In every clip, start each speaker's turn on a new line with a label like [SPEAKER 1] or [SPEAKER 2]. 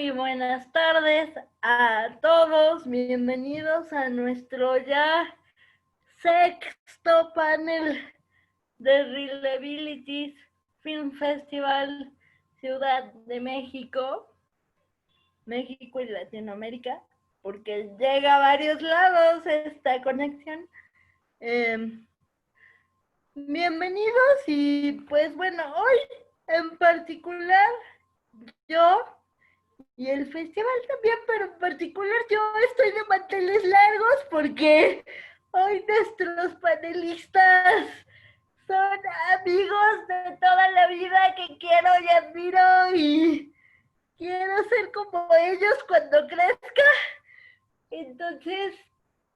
[SPEAKER 1] muy buenas tardes a todos. Bienvenidos a nuestro ya sexto panel de Reliabilities Film Festival Ciudad de México, México y Latinoamérica, porque llega a varios lados esta conexión. Bienvenidos y pues bueno, hoy en particular yo y el festival también, pero en particular yo estoy de manteles largos porque hoy nuestros panelistas son amigos de toda la vida que quiero y admiro y quiero ser como ellos cuando crezca. Entonces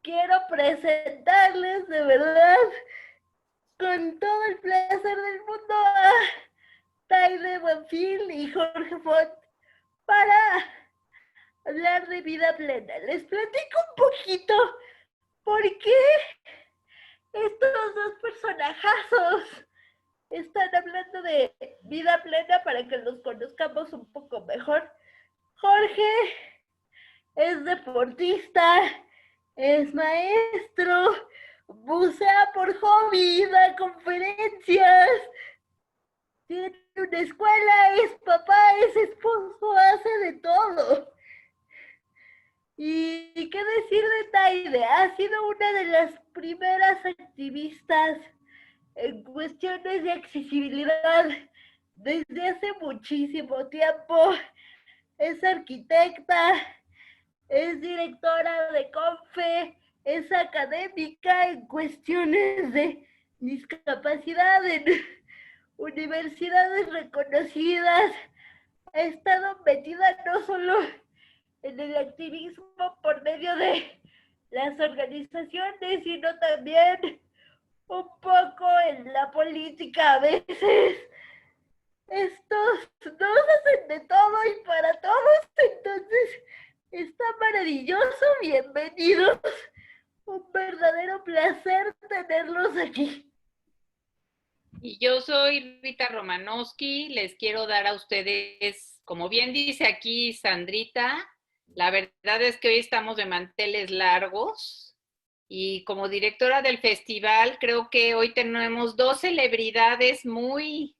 [SPEAKER 1] quiero presentarles de verdad con todo el placer del mundo a Taide Buenfil y Jorge Font para hablar de vida plena. Les platico un poquito por qué estos dos personajazos están hablando de vida plena para que los conozcamos un poco mejor. Jorge es deportista, es maestro, bucea por hobby, da conferencias, tiene una escuela, es papá, es esposo, hace de todo. Y qué decir de Taide, ha sido una de las primeras activistas en cuestiones de accesibilidad desde hace muchísimo tiempo. Es arquitecta, es directora de CONFE, es académica en cuestiones de discapacidad en universidades reconocidas. Ha estado metida no solo en el activismo por medio de las organizaciones, sino también un poco en la política a veces. Estos dos hacen de todo y para todos, entonces está maravilloso. Bienvenidos, un verdadero placer tenerlos aquí.
[SPEAKER 2] Y yo soy Rita Romanowski, les quiero dar a ustedes, como bien dice aquí Sandrita, la verdad es que hoy estamos de manteles largos y como directora del festival creo que hoy tenemos dos celebridades muy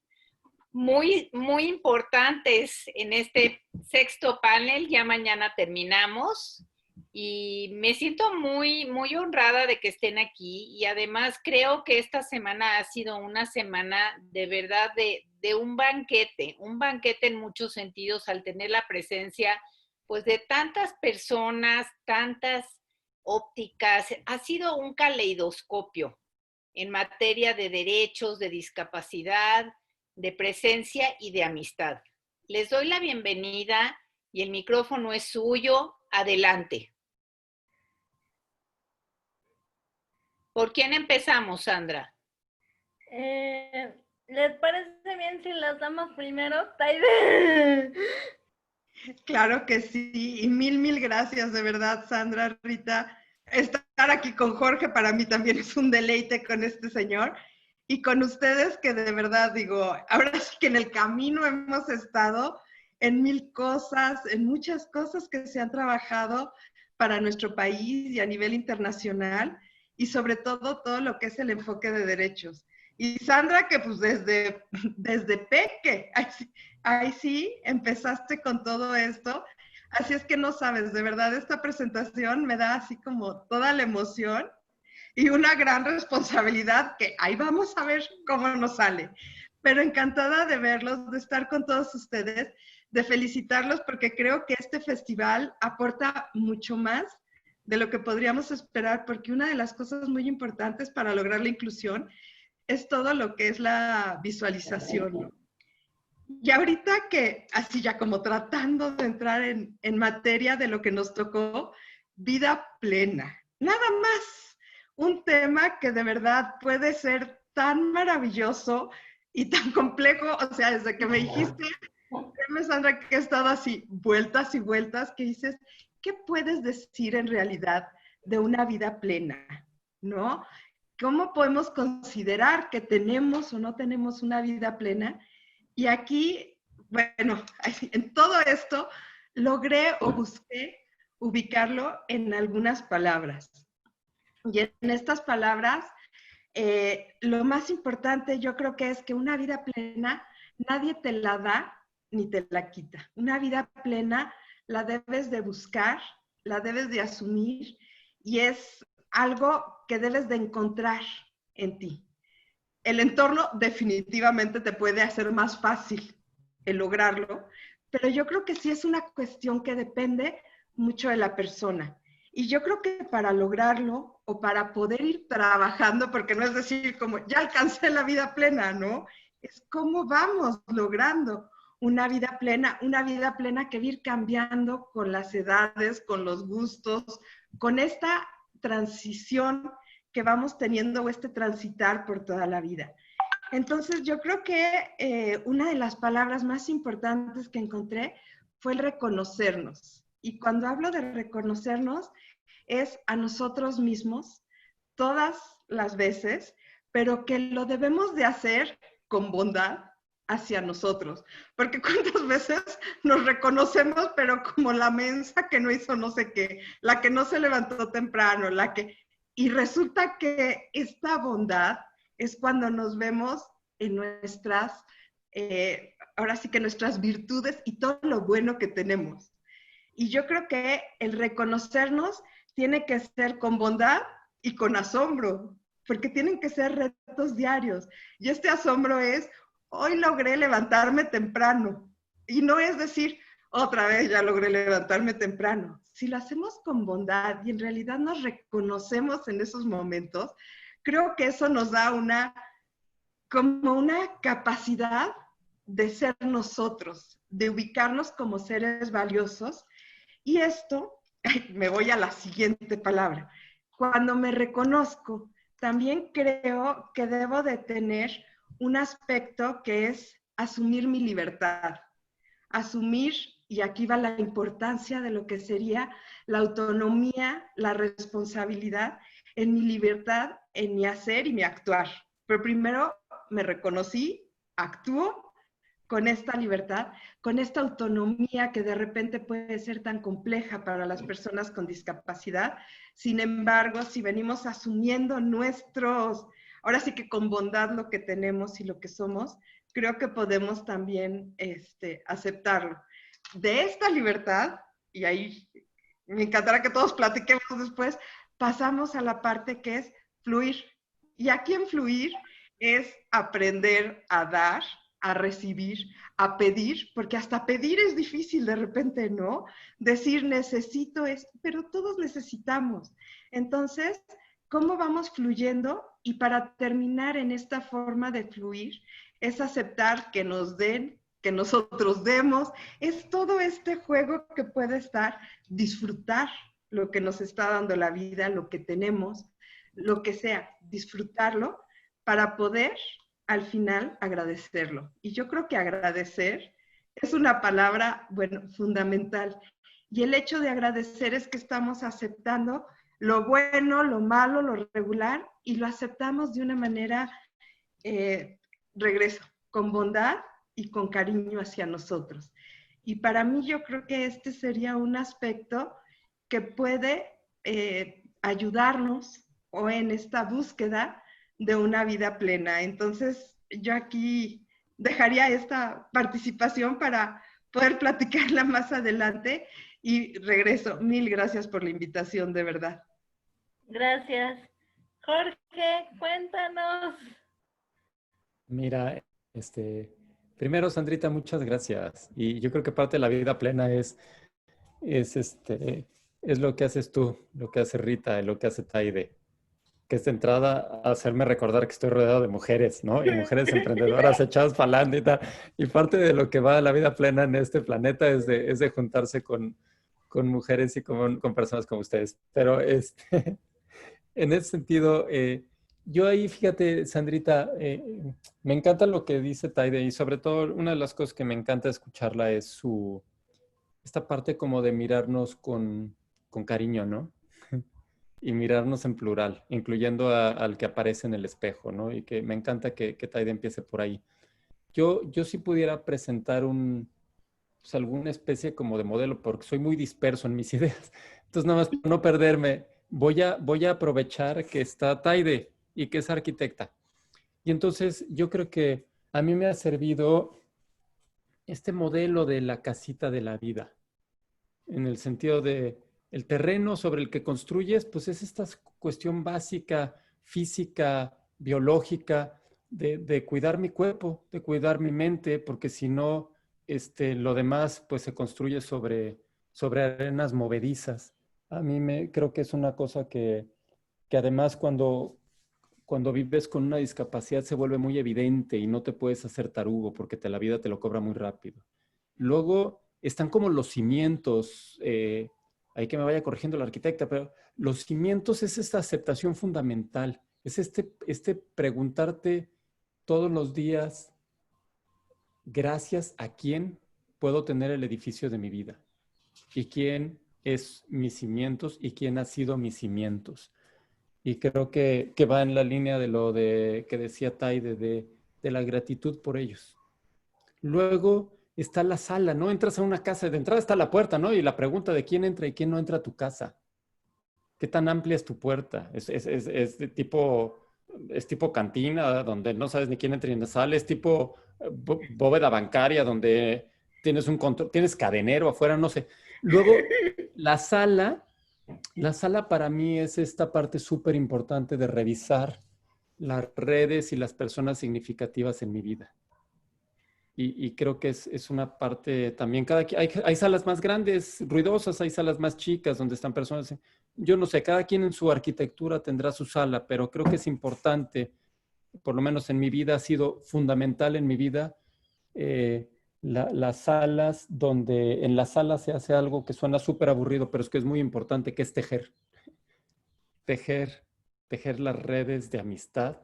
[SPEAKER 2] importantes en este sexto panel, ya mañana terminamos. Y me siento muy honrada de que estén aquí y además creo que esta semana ha sido una semana de verdad de un banquete en muchos sentidos al tener la presencia pues de tantas personas, tantas ópticas. Ha sido un caleidoscopio en materia de derechos, de discapacidad, de presencia y de amistad. Les doy la bienvenida y el micrófono es suyo. Adelante. ¿Por quién empezamos, Sandra?
[SPEAKER 1] ¿Les parece bien si las damos primero, Taide?
[SPEAKER 3] Claro que sí, y mil gracias, de verdad, Sandra, Rita. Estar aquí con Jorge para mí también es un deleite con este señor y con ustedes que de verdad digo, ahora sí que en el camino hemos estado en mil cosas, en muchas cosas que se han trabajado para nuestro país y a nivel internacional y sobre todo lo que es el enfoque de derechos. Y Sandra, que pues desde peque, ahí sí, empezaste con todo esto. Así es que no sabes, de verdad, esta presentación me da así como toda la emoción y una gran responsabilidad que ahí vamos a ver cómo nos sale. Pero encantada de verlos, de estar con todos ustedes, de felicitarlos porque creo que este festival aporta mucho más de lo que podríamos esperar, porque una de las cosas muy importantes para lograr la inclusión es todo lo que es la visualización, ¿no? Y ahorita que, así ya como tratando de entrar en materia de lo que nos tocó, vida plena. Nada más, un tema que de verdad puede ser tan maravilloso y tan complejo, o sea, desde que me dijiste, Sandra, que he estado así, vueltas y vueltas, que dices, ¿qué puedes decir en realidad de una vida plena? ¿No? ¿Cómo podemos considerar que tenemos o no tenemos una vida plena? Y aquí, bueno, en todo esto, logré o busqué ubicarlo en algunas palabras. Y en estas palabras, lo más importante yo creo que es que una vida plena nadie te la da ni te la quita. Una vida plena la debes de buscar, la debes de asumir y es algo que debes de encontrar en ti. El entorno definitivamente te puede hacer más fácil el lograrlo, pero yo creo que sí es una cuestión que depende mucho de la persona. Y yo creo que para lograrlo o para poder ir trabajando, porque no es decir como ya alcancé la vida plena, ¿no? Es cómo vamos logrando una vida plena que va a ir cambiando con las edades, con los gustos, con esta transición que vamos teniendo o este transitar por toda la vida. Entonces, yo creo que una de las palabras más importantes que encontré fue el reconocernos. Y cuando hablo de reconocernos, es a nosotros mismos todas las veces, pero que lo debemos de hacer con bondad hacia nosotros. Porque cuántas veces nos reconocemos, pero como la mensa que no hizo no sé qué, la que no se levantó temprano, la que... Y resulta que esta bondad es cuando nos vemos en nuestras, ahora sí que nuestras virtudes y todo lo bueno que tenemos. Y yo creo que el reconocernos tiene que ser con bondad y con asombro, porque tienen que ser retos diarios. Y este asombro es, hoy logré levantarme temprano. Y no es decir, otra vez ya logré levantarme temprano. Si lo hacemos con bondad y en realidad nos reconocemos en esos momentos, creo que eso nos da como una capacidad de ser nosotros, de ubicarnos como seres valiosos. Y esto, me voy a la siguiente palabra, cuando me reconozco, también creo que debo de tener un aspecto que es asumir mi libertad. Asumir, y aquí va la importancia de lo que sería la autonomía, la responsabilidad en mi libertad, en mi hacer y mi actuar. Pero primero me reconocí, actúo con esta libertad, con esta autonomía que de repente puede ser tan compleja para las personas con discapacidad. Sin embargo, si venimos asumiendo ahora sí que con bondad lo que tenemos y lo que somos, creo que podemos también aceptarlo. De esta libertad, y ahí me encantará que todos platiquemos después, pasamos a la parte que es fluir. Y aquí en fluir es aprender a dar, a recibir, a pedir, porque hasta pedir es difícil de repente, ¿no? Decir necesito esto, pero todos necesitamos. Entonces, ¿cómo vamos fluyendo? Y para terminar en esta forma de fluir, es aceptar que nos den, que nosotros demos, es todo este juego que puede estar, disfrutar lo que nos está dando la vida, lo que tenemos, lo que sea, disfrutarlo para poder al final agradecerlo. Y yo creo que agradecer es una palabra, bueno, fundamental. Y el hecho de agradecer es que estamos aceptando lo bueno, lo malo, lo regular, y lo aceptamos de una manera, regreso, con bondad y con cariño hacia nosotros. Y para mí yo creo que este sería un aspecto que puede ayudarnos o en esta búsqueda de una vida plena. Entonces, yo aquí dejaría esta participación para poder platicarla más adelante y regreso. Mil gracias por la invitación, de verdad.
[SPEAKER 1] Gracias. Jorge, cuéntanos.
[SPEAKER 4] Mira, primero, Sandrita, muchas gracias. Y yo creo que parte de la vida plena es lo que haces tú, lo que hace Rita, lo que hace Taide, que es de entrada a hacerme recordar que estoy rodeado de mujeres, ¿no? Y mujeres emprendedoras echadas para adelante y tal. Y parte de lo que va a la vida plena en este planeta es de juntarse con mujeres y con personas como ustedes. Pero en ese sentido, yo ahí, fíjate, Sandrita, me encanta lo que dice Taide y sobre todo una de las cosas que me encanta escucharla es esta parte como de mirarnos con cariño, ¿no? Y mirarnos en plural, incluyendo al que aparece en el espejo, ¿no? Y que me encanta que Taide empiece por ahí. Yo si pudiera presentar pues, alguna especie como de modelo, porque soy muy disperso en mis ideas. Entonces, nada más para no perderme, voy a aprovechar que está Taide y que es arquitecta. Y entonces yo creo que a mí me ha servido este modelo de la casita de la vida, en el sentido de el terreno sobre el que construyes, pues es esta cuestión básica, física, biológica, de cuidar mi cuerpo, de cuidar mi mente, porque si no, lo demás pues se construye sobre arenas movedizas. Creo que es una cosa que además cuando vives con una discapacidad se vuelve muy evidente y no te puedes hacer tarugo porque la vida te lo cobra muy rápido. Luego están como los cimientos, ahí que me vaya corrigiendo la arquitecta, pero los cimientos es esta aceptación fundamental, es este preguntarte todos los días, gracias a quién puedo tener el edificio de mi vida y quién es mis cimientos y quién ha sido mis cimientos. Y creo que va en la línea de lo que decía Taide, de la gratitud por ellos. Luego está la sala, ¿no? Entras a una casa, de entrada está la puerta, ¿no? Y la pregunta de quién entra y quién no entra a tu casa. ¿Qué tan amplia es tu puerta? Es tipo cantina, donde no sabes ni quién entra ni sale. Es tipo bóveda bancaria, donde tienes un control, tienes cadenero afuera, no sé. Luego, la sala para mí es esta parte súper importante de revisar las redes y las personas significativas en mi vida. Y creo que es una parte también, hay salas más grandes, ruidosas, hay salas más chicas donde están personas. Yo no sé, cada quien en su arquitectura tendrá su sala, pero creo que es importante, por lo menos en mi vida, ha sido fundamental en mi vida, las salas donde en la sala se hace algo que suena súper aburrido, pero es que es muy importante, que es tejer. Tejer las redes de amistad,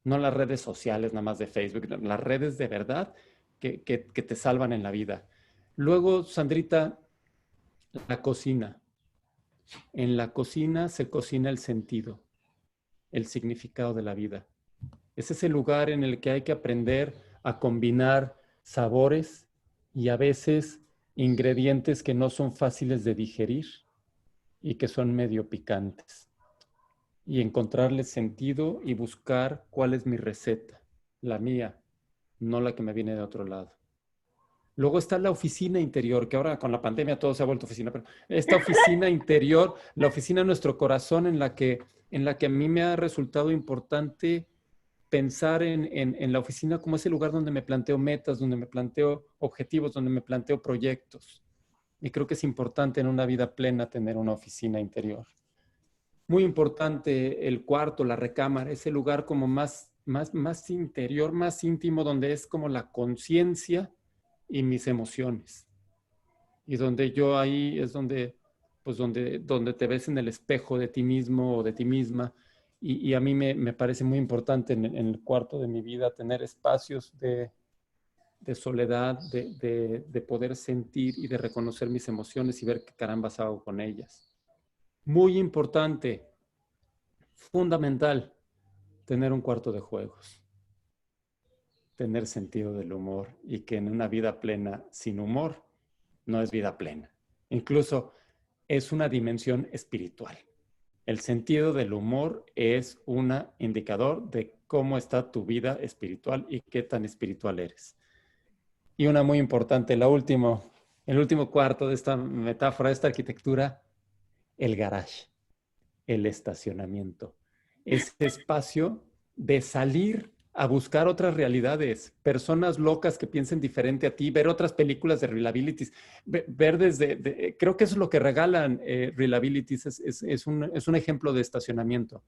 [SPEAKER 4] no las redes sociales nada más de Facebook, las redes de verdad que te salvan en la vida. Luego, Sandrita, la cocina. En la cocina se cocina el sentido, el significado de la vida. Es ese lugar en el que hay que aprender a combinar sabores y a veces ingredientes que no son fáciles de digerir y que son medio picantes. Y encontrarle sentido y buscar cuál es mi receta, la mía, no la que me viene de otro lado. Luego está la oficina interior, que ahora con la pandemia todo se ha vuelto oficina, pero esta oficina interior, la oficina de nuestro corazón en la que a mí me ha resultado importante pensar en la oficina como ese lugar donde me planteo metas, donde me planteo objetivos, donde me planteo proyectos. Y creo que es importante en una vida plena tener una oficina interior. Muy importante el cuarto, la recámara, ese lugar como más interior, más íntimo, donde es como la conciencia y mis emociones. Y donde yo ahí es donde te ves en el espejo de ti mismo o de ti misma. Y a mí me parece muy importante en el cuarto de mi vida tener espacios de soledad, de poder sentir y de reconocer mis emociones y ver qué carambas hago con ellas. Muy importante, fundamental, tener un cuarto de juegos, tener sentido del humor y que en una vida plena sin humor no es vida plena. Incluso es una dimensión espiritual. El sentido del humor es un indicador de cómo está tu vida espiritual y qué tan espiritual eres. Y una muy importante, el último cuarto de esta metáfora, de esta arquitectura, el garage, el estacionamiento. Ese espacio de salir a buscar otras realidades, personas locas que piensen diferente a ti, ver otras películas de Reelabilities, ver creo que eso es lo que regalan Reelabilities, es un ejemplo de estacionamiento.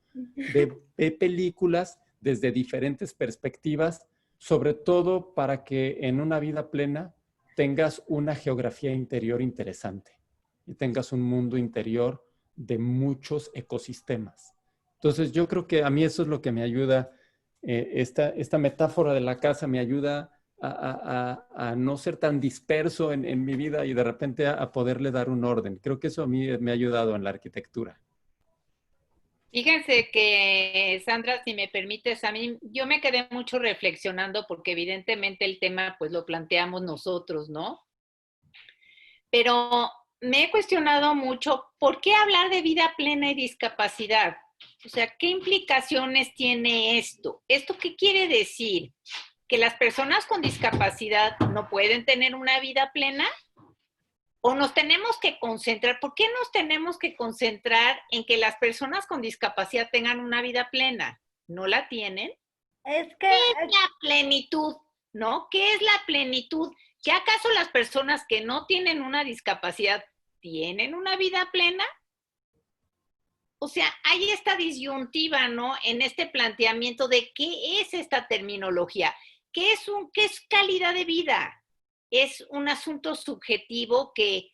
[SPEAKER 4] Ve películas desde diferentes perspectivas, sobre todo para que en una vida plena tengas una geografía interior interesante y tengas un mundo interior de muchos ecosistemas. Entonces, yo creo que a mí eso es lo que me ayuda, esta metáfora de la casa me ayuda a no ser tan disperso en mi vida y de repente a poderle dar un orden. Creo que eso a mí me ha ayudado en la arquitectura.
[SPEAKER 2] Fíjense que, Sandra, si me permites, a mí, yo me quedé mucho reflexionando porque evidentemente el tema pues lo planteamos nosotros, ¿no? pero me he cuestionado mucho por qué hablar de vida plena y discapacidad. O sea, ¿qué implicaciones tiene esto? ¿Esto qué quiere decir? ¿Que las personas con discapacidad no pueden tener una vida plena? ¿O nos tenemos que concentrar? ¿Por qué nos tenemos que concentrar en que las personas con discapacidad tengan una vida plena? ¿No la tienen?
[SPEAKER 1] Es que
[SPEAKER 2] ¿Qué es la plenitud? ¿No? ¿Qué es la plenitud? ¿Que acaso las personas que no tienen una discapacidad tienen una vida plena? O sea, hay esta disyuntiva, ¿no? En este planteamiento de qué es esta terminología. ¿Qué es calidad de vida? Es un asunto subjetivo que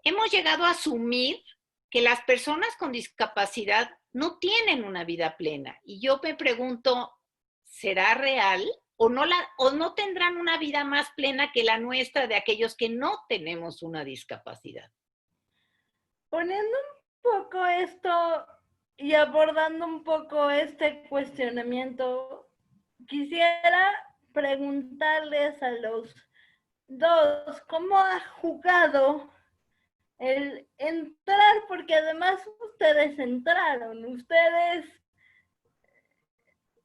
[SPEAKER 2] hemos llegado a asumir que las personas con discapacidad no tienen una vida plena. Y yo me pregunto, ¿será real? ¿O no tendrán una vida más plena que la nuestra de aquellos que no tenemos una discapacidad?
[SPEAKER 1] poniendo un poco esto y abordando un poco este cuestionamiento, quisiera preguntarles a los dos, ¿cómo ha jugado el entrar? Porque además ustedes entraron, ustedes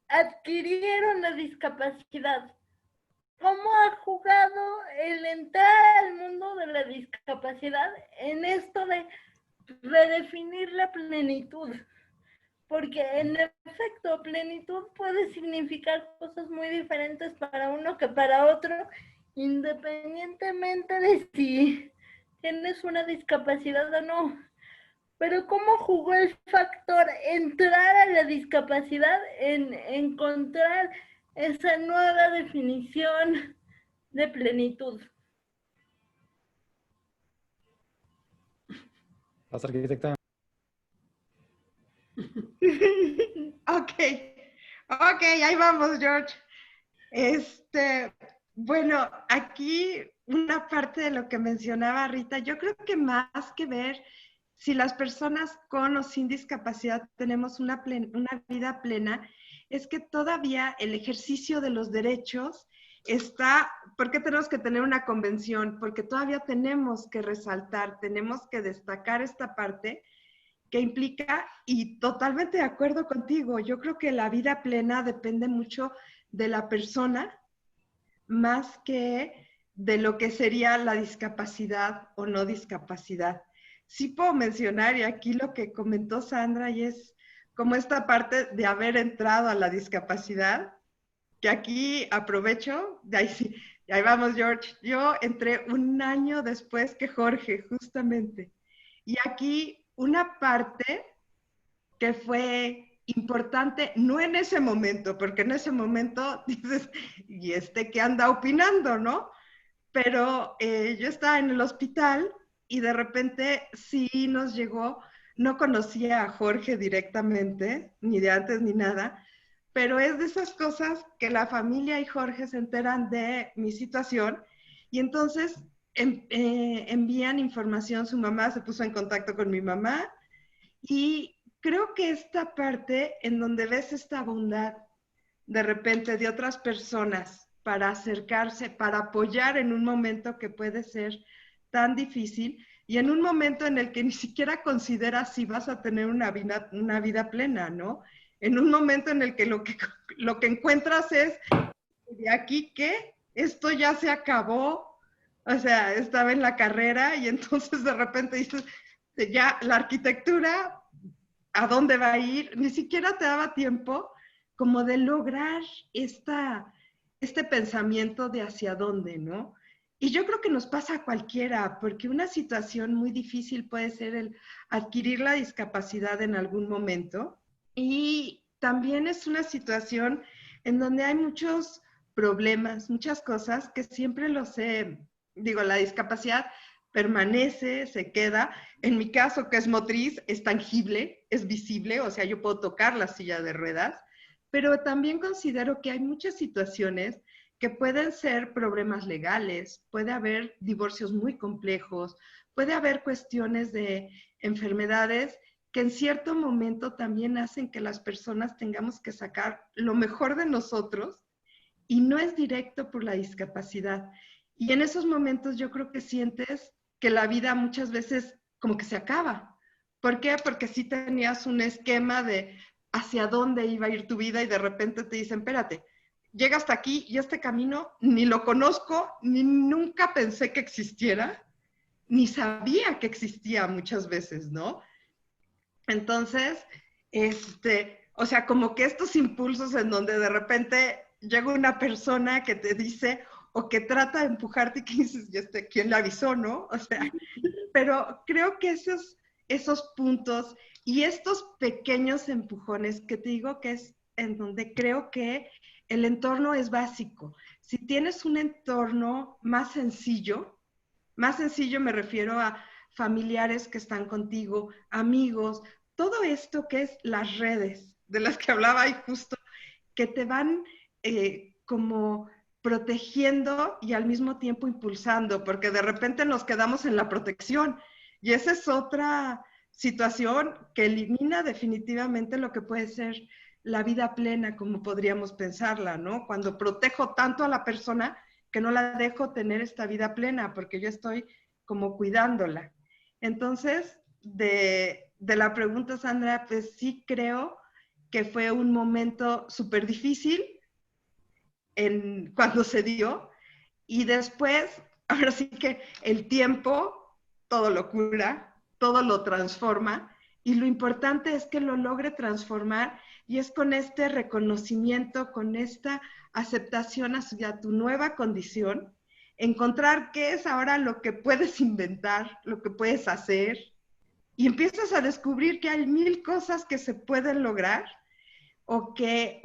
[SPEAKER 1] adquirieron la discapacidad. ¿Cómo ha jugado el entrar al mundo de la discapacidad en esto de redefinir la plenitud? Porque en efecto, plenitud puede significar cosas muy diferentes para uno que para otro, independientemente de si tienes una discapacidad o no. Pero ¿cómo jugó el factor entrar a la discapacidad en encontrar esa nueva definición de plenitud?
[SPEAKER 4] ¿Vas, arquitecta?
[SPEAKER 3] Ok, ahí vamos, George. Bueno, aquí una parte de lo que mencionaba Rita, yo creo que más que ver si las personas con o sin discapacidad tenemos una vida plena, es que todavía el ejercicio de los derechos está, ¿por qué tenemos que tener una convención? Porque todavía tenemos que resaltar, tenemos que destacar esta parte que implica, y totalmente de acuerdo contigo, yo creo que la vida plena depende mucho de la persona, más que de lo que sería la discapacidad o no discapacidad. Sí puedo mencionar, y aquí lo que comentó Sandra, y es como esta parte de haber entrado a la discapacidad, que aquí aprovecho, de ahí vamos, George. Yo entré un año después que Jorge, justamente. Y aquí una parte que fue importante, no en ese momento, porque en ese momento dices, ¿y qué anda opinando, no? Pero yo estaba en el hospital y de repente sí nos llegó, no conocía a Jorge directamente, ni de antes ni nada, pero es de esas cosas que la familia y Jorge se enteran de mi situación y entonces envían información, su mamá se puso en contacto con mi mamá y creo que esta parte en donde ves esta bondad de repente de otras personas para acercarse, para apoyar en un momento que puede ser tan difícil y en un momento en el que ni siquiera consideras si vas a tener una vida plena, ¿no? En un momento en el que lo que encuentras es, ¿de aquí qué? Esto ya se acabó. O sea, estaba en la carrera y entonces de repente dices, ya la arquitectura, ¿a dónde va a ir? Ni siquiera te daba tiempo como de lograr este pensamiento de hacia dónde, ¿no? Y yo creo que nos pasa a cualquiera, porque una situación muy difícil puede ser el adquirir la discapacidad en algún momento y también es una situación en donde hay muchos problemas, muchas cosas que siempre la discapacidad permanece, se queda. En mi caso, que es motriz, es tangible, es visible, o sea, yo puedo tocar la silla de ruedas, pero también considero que hay muchas situaciones que pueden ser problemas legales, puede haber divorcios muy complejos, puede haber cuestiones de enfermedades que en cierto momento también hacen que las personas tengamos que sacar lo mejor de nosotros y no es directo por la discapacidad. Y en esos momentos yo creo que sientes que la vida muchas veces como que se acaba. ¿Por qué? Porque sí tenías un esquema de hacia dónde iba a ir tu vida y de repente te dicen, espérate, llega hasta aquí y este camino ni lo conozco, ni nunca pensé que existiera, ni sabía que existía muchas veces, ¿no? Entonces, o sea, como que estos impulsos en donde de repente llega una persona que te dice o que trata de empujarte y que dices, ¿quién le avisó, no? O sea, pero creo que esos puntos y estos pequeños empujones que te digo que es en donde creo que el entorno es básico. Si tienes un entorno más sencillo me refiero a familiares que están contigo, amigos, todo esto que es las redes de las que hablaba y justo, que te van como protegiendo y al mismo tiempo impulsando, porque de repente nos quedamos en la protección y esa es otra situación que elimina definitivamente lo que puede ser la vida plena, como podríamos pensarla, ¿no? Cuando protejo tanto a la persona que no la dejo tener esta vida plena, porque yo estoy como cuidándola. Entonces, de la pregunta, Sandra, pues sí creo que fue un momento súper difícil cuando se dio, y después, ahora sí que el tiempo todo lo cura, todo lo transforma, y lo importante es que lo logre transformar, y es con este reconocimiento, con esta aceptación hacia tu nueva condición, encontrar qué es ahora lo que puedes inventar, lo que puedes hacer, y empiezas a descubrir que hay 1000 cosas que se pueden lograr, o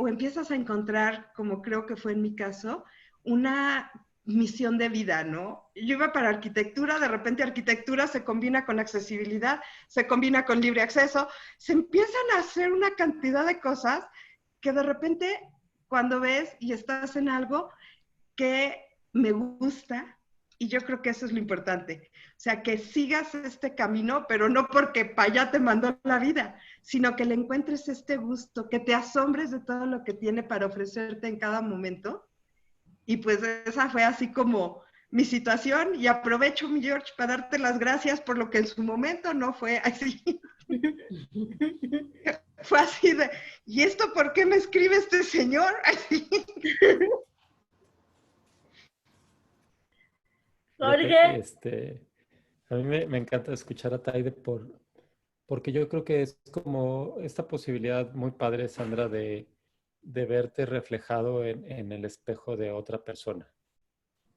[SPEAKER 3] empiezas a encontrar, como creo que fue en mi caso, una misión de vida, ¿no? Yo iba para arquitectura, de repente arquitectura se combina con accesibilidad, se combina con libre acceso, se empiezan a hacer una cantidad de cosas que de repente cuando ves y estás en algo que me gusta, y yo creo que eso es lo importante. O sea, que sigas este camino, pero no porque para allá te mandó la vida, sino que le encuentres este gusto, que te asombres de todo lo que tiene para ofrecerte en cada momento. Y pues esa fue así como mi situación, y aprovecho, mi George, para darte las gracias por lo que en su momento no fue así. Fue así de, ¿y esto por qué me escribe este señor? Así.
[SPEAKER 1] Jorge,
[SPEAKER 4] A mí me encanta escuchar a Taide porque yo creo que es como esta posibilidad muy padre, Sandra, de verte reflejado en el espejo de otra persona.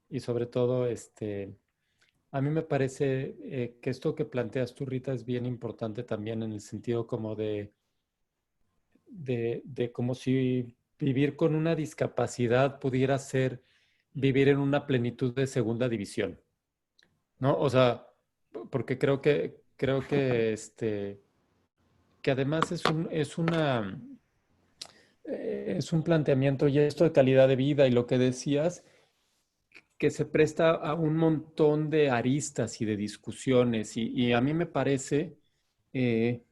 [SPEAKER 4] Y sobre todo, a mí me parece que esto que planteas tú, Rita, es bien importante también en el sentido como de como si vivir con una discapacidad pudiera ser vivir en una plenitud de segunda división, ¿no? O sea, porque que además es un planteamiento y esto de calidad de vida y lo que decías, que se presta a un montón de aristas y de discusiones y a mí me parece eh,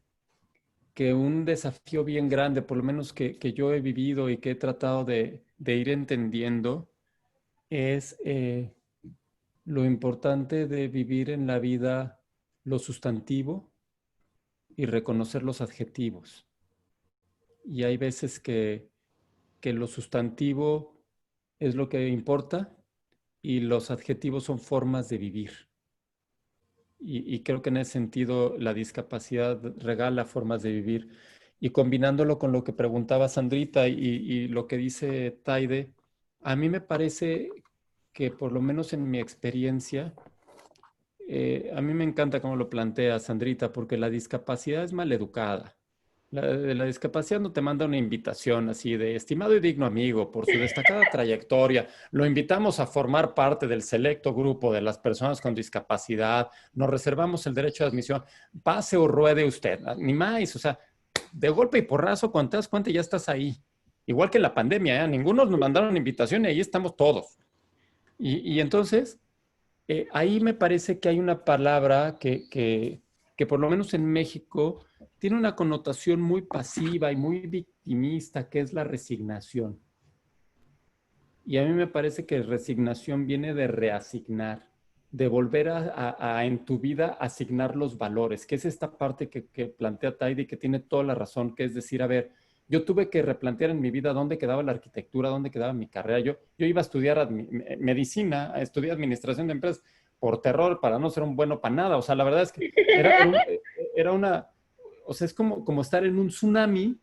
[SPEAKER 4] que un desafío bien grande, por lo menos que yo he vivido y que he tratado de ir entendiendo, es lo importante de vivir en la vida lo sustantivo y reconocer los adjetivos. Y hay veces que lo sustantivo es lo que importa y los adjetivos son formas de vivir. Y creo que en ese sentido la discapacidad regala formas de vivir. Y combinándolo con lo que preguntaba Sandrita y lo que dice Taide, a mí me parece que por lo menos en mi experiencia, a mí me encanta cómo lo plantea Sandrita, porque la discapacidad es maleducada. La discapacidad no te manda una invitación así de estimado y digno amigo, por su destacada trayectoria, lo invitamos a formar parte del selecto grupo de las personas con discapacidad, nos reservamos el derecho de admisión, pase o ruede usted, ni más, o sea, de golpe y porrazo, cuando te das cuenta ya estás ahí. Igual que en la pandemia, ¿eh? Ninguno nos mandaron invitación y ahí estamos todos. Y entonces, ahí me parece que hay una palabra que por lo menos en México tiene una connotación muy pasiva y muy victimista, que es la resignación. Y a mí me parece que resignación viene de reasignar. de volver en tu vida asignar los valores, que es esta parte que plantea Taide y que tiene toda la razón, que es decir, a ver, yo tuve que replantear en mi vida dónde quedaba la arquitectura, dónde quedaba mi carrera. Yo iba a estudiar medicina, a estudiar administración de empresas por terror, para no ser un bueno para nada. O sea, la verdad es que era una, o sea, es como estar en un tsunami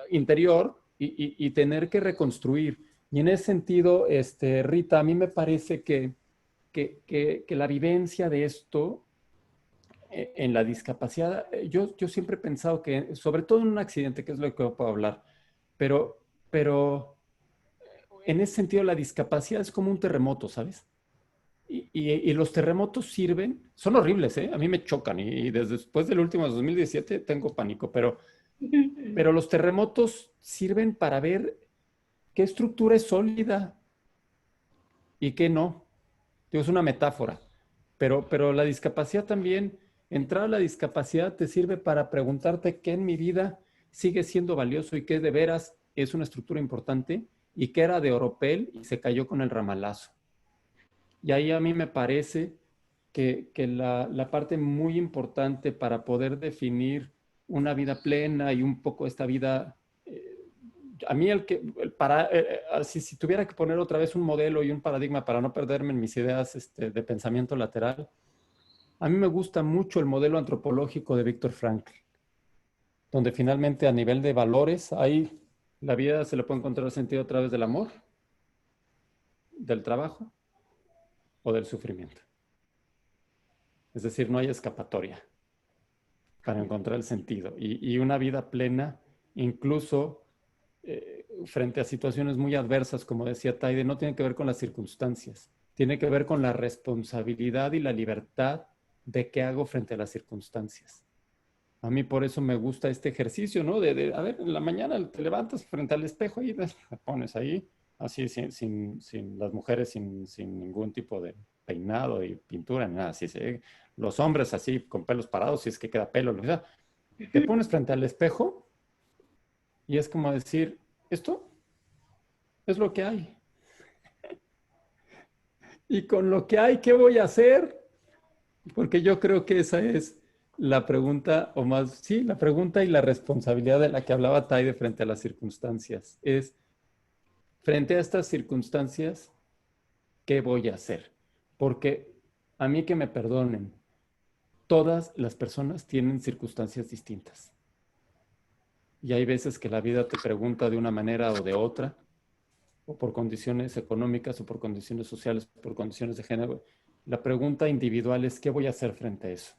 [SPEAKER 4] interior y tener que reconstruir. Y en ese sentido, Rita, a mí me parece que la vivencia de esto en la discapacidad, yo siempre he pensado que, sobre todo en un accidente, que es lo que yo puedo hablar, pero en ese sentido la discapacidad es como un terremoto, ¿sabes? Y los terremotos sirven, son horribles, ¿eh? A mí me chocan y desde después del último de 2017 tengo pánico, pero los terremotos sirven para ver qué estructura es sólida y qué no. Digo, es una metáfora, pero la discapacidad también, entrar a la discapacidad te sirve para preguntarte qué en mi vida sigue siendo valioso y qué de veras es una estructura importante y qué era de oropel y se cayó con el ramalazo. Y ahí a mí me parece que la parte muy importante para poder definir una vida plena y un poco esta vida, a mí si tuviera que poner otra vez un modelo y un paradigma para no perderme en mis ideas de pensamiento lateral, a mí me gusta mucho el modelo antropológico de Viktor Frankl, donde finalmente a nivel de valores, ahí la vida se le puede encontrar sentido a través del amor, del trabajo o del sufrimiento. Es decir, no hay escapatoria para encontrar el sentido. Y una vida plena, incluso frente a situaciones muy adversas, como decía Taide, no tiene que ver con las circunstancias, tiene que ver con la responsabilidad y la libertad de qué hago frente a las circunstancias. A mí por eso me gusta este ejercicio, ¿no? A ver, en la mañana te levantas frente al espejo y te pones ahí, así, sin las mujeres, sin ningún tipo de peinado y pintura, nada, así, los hombres así, con pelos parados, si es que queda pelo, lo que sea. Te pones frente al espejo y es como decir, esto es lo que hay. Y con lo que hay, ¿qué voy a hacer? Porque yo creo que esa es la pregunta, o más, sí, la pregunta y la responsabilidad de la que hablaba Taide frente a las circunstancias. Es, frente a estas circunstancias, ¿qué voy a hacer? Porque a mí que me perdonen, todas las personas tienen circunstancias distintas. Y hay veces que la vida te pregunta de una manera o de otra, o por condiciones económicas, o por condiciones sociales, por condiciones de género. La pregunta individual es, ¿qué voy a hacer frente a eso?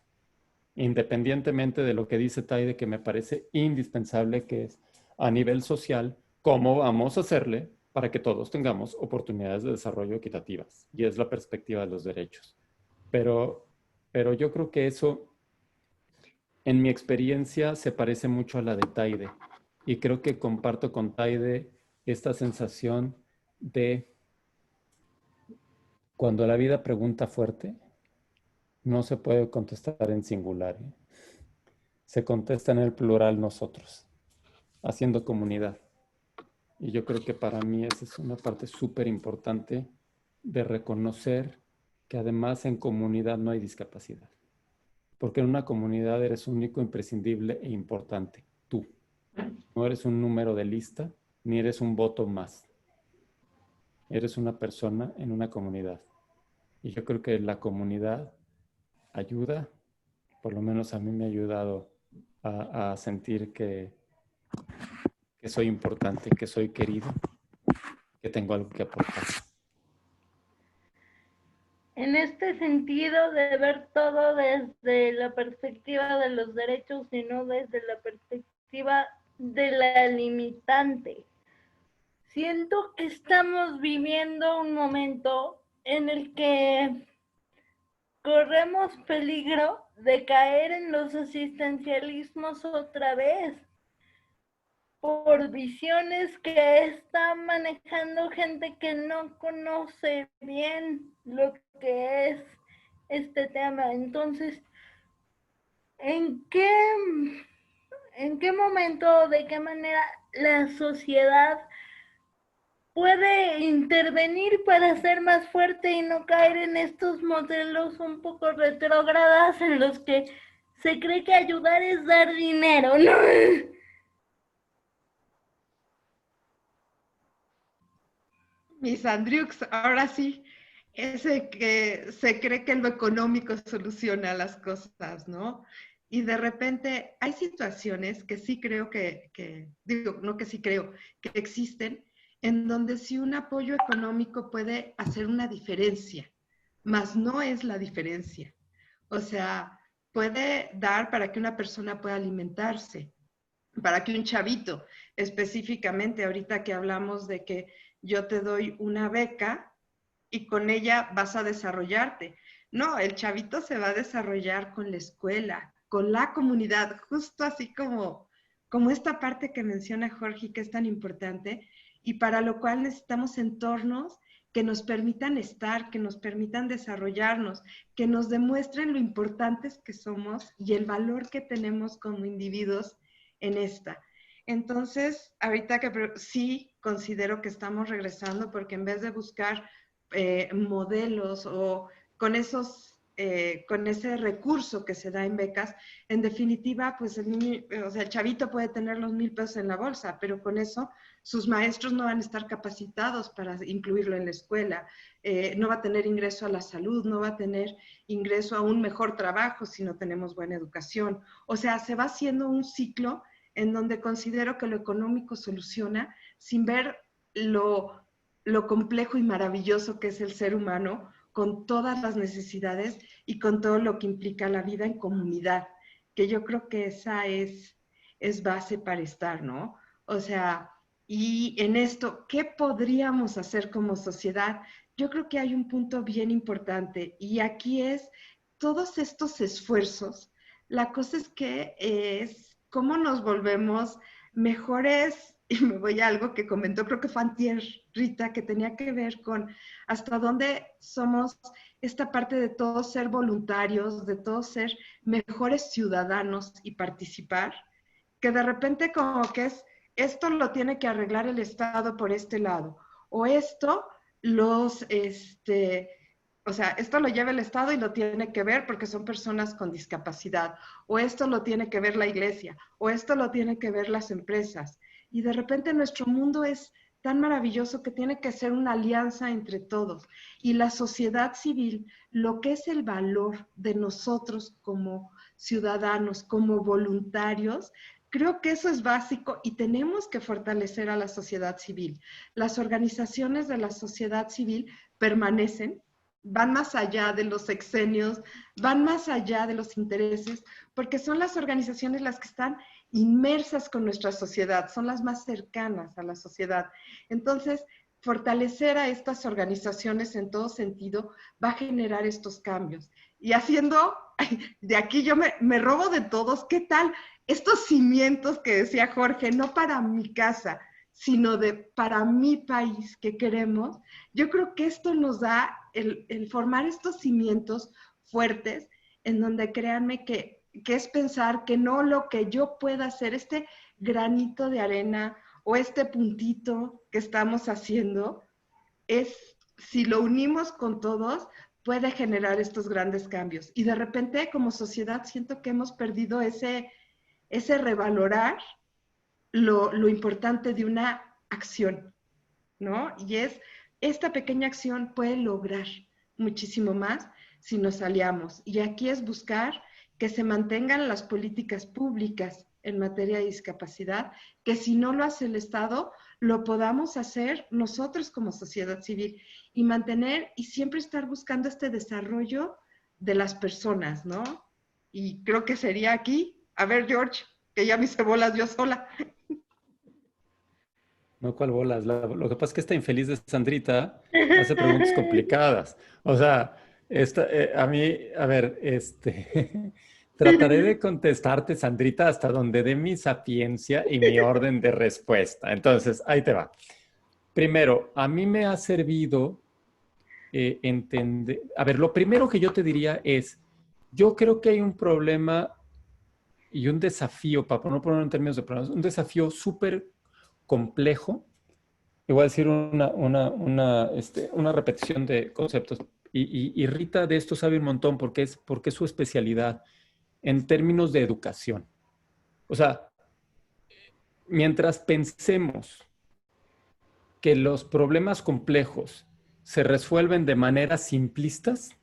[SPEAKER 4] Independientemente de lo que dice Taide, que me parece indispensable, que es a nivel social, cómo vamos a hacerle para que todos tengamos oportunidades de desarrollo equitativas. Y es la perspectiva de los derechos. Pero yo creo que eso, en mi experiencia, se parece mucho a la de Taide. Y creo que comparto con Taide esta sensación de cuando la vida pregunta fuerte, no se puede contestar en singular, ¿eh? Se contesta en el plural nosotros, haciendo comunidad. Y yo creo que para mí esa es una parte súper importante de reconocer que además en comunidad no hay discapacidad. Porque en una comunidad eres único, imprescindible e importante. Tú. No eres un número de lista, ni eres un voto más. Eres una persona en una comunidad. Y yo creo que la comunidad ayuda, por lo menos a mí me ha ayudado a sentir que soy importante, que soy querido, que tengo algo que aportar.
[SPEAKER 1] En este sentido de ver todo desde la perspectiva de los derechos y no desde la perspectiva de la limitante. Siento que estamos viviendo un momento en el que corremos peligro de caer en los asistencialismos otra vez por visiones que está manejando gente que no conoce bien lo que es este tema. Entonces, ¿en qué momento, de qué manera la sociedad puede intervenir para ser más fuerte y no caer en estos modelos un poco retrógradas en los que se cree que ayudar es dar dinero, ¿no?
[SPEAKER 3] Mis Andriux, ahora sí, ese que se cree que lo económico soluciona las cosas, ¿no? Y de repente hay situaciones que sí creo digo, no que sí creo, que existen, en donde sí un apoyo económico puede hacer una diferencia, mas no es la diferencia. O sea, puede dar para que una persona pueda alimentarse, para que un chavito, específicamente ahorita que hablamos de que yo te doy una beca y con ella vas a desarrollarte. No, el chavito se va a desarrollar con la escuela, con la comunidad, justo así como esta parte que menciona Jorge, que es tan importante, y para lo cual necesitamos entornos que nos permitan estar, que nos permitan desarrollarnos, que nos demuestren lo importantes que somos y el valor que tenemos como individuos en esta. Entonces, ahorita que sí considero que estamos regresando porque en vez de buscar modelos o con con ese recurso que se da en becas, en definitiva, pues el chavito puede tener los 1,000 pesos en la bolsa, pero con eso sus maestros no van a estar capacitados para incluirlo en la escuela, no va a tener ingreso a la salud, no va a tener ingreso a un mejor trabajo si no tenemos buena educación. O sea, se va haciendo un ciclo en donde considero que lo económico soluciona sin ver lo complejo y maravilloso que es el ser humano, con todas las necesidades y con todo lo que implica la vida en comunidad, que yo creo que esa es base para estar, ¿no? O sea, y en esto, ¿qué podríamos hacer como sociedad? Yo creo que hay un punto bien importante y aquí es todos estos esfuerzos. La cosa es que es cómo nos volvemos mejores, y me voy a algo que comentó, creo que fue antier, Rita, que tenía que ver con hasta dónde somos esta parte de todos ser voluntarios, de todos ser mejores ciudadanos y participar, que de repente como que esto lo tiene que arreglar el Estado por este lado, o esto o sea, esto lo lleva el Estado y lo tiene que ver porque son personas con discapacidad, o esto lo tiene que ver la iglesia, o esto lo tiene que ver las empresas. Y de repente nuestro mundo es tan maravilloso que tiene que ser una alianza entre todos. Y la sociedad civil, lo que es el valor de nosotros como ciudadanos, como voluntarios, creo que eso es básico y tenemos que fortalecer a la sociedad civil. Las organizaciones de la sociedad civil permanecen, van más allá de los sexenios, van más allá de los intereses, porque son las organizaciones las que están inmersas con nuestra sociedad, son las más cercanas a la sociedad. Entonces, fortalecer a estas organizaciones en todo sentido va a generar estos cambios. Y haciendo, de aquí yo me robo de todos, ¿qué tal? Estos cimientos que decía Jorge, no para mi casa, sino para mi país que queremos, yo creo que esto nos da el formar estos cimientos fuertes en donde créanme que es pensar que no lo que yo pueda hacer, este granito de arena o este puntito que estamos haciendo, si lo unimos con todos, puede generar estos grandes cambios. Y de repente, como sociedad, siento que hemos perdido ese revalorar lo importante de una acción, ¿no? Y esta pequeña acción puede lograr muchísimo más si nos aliamos. Y aquí es buscar que se mantengan las políticas públicas en materia de discapacidad, que si no lo hace el Estado, lo podamos hacer nosotros como sociedad civil y mantener y siempre estar buscando este desarrollo de las personas, ¿no? Y creo que sería aquí, a ver, George, que ya me hice bolas yo sola.
[SPEAKER 4] No, ¿cuál bolas? Lo que pasa es que esta infeliz de Sandrita hace preguntas complicadas. O sea, a mí, a ver, trataré de contestarte, Sandrita, hasta donde dé mi sapiencia y mi orden de respuesta. Entonces, ahí te va. Primero, a mí me ha servido entender. A ver, lo primero que yo te diría es, yo creo que hay un problema y un desafío, para no ponerlo en términos de problemas, un desafío súper complejo Y voy a decir una repetición de conceptos. Y Rita de esto sabe un montón porque es su especialidad en términos de educación. O sea, mientras pensemos que los problemas complejos se resuelven de maneras simplistas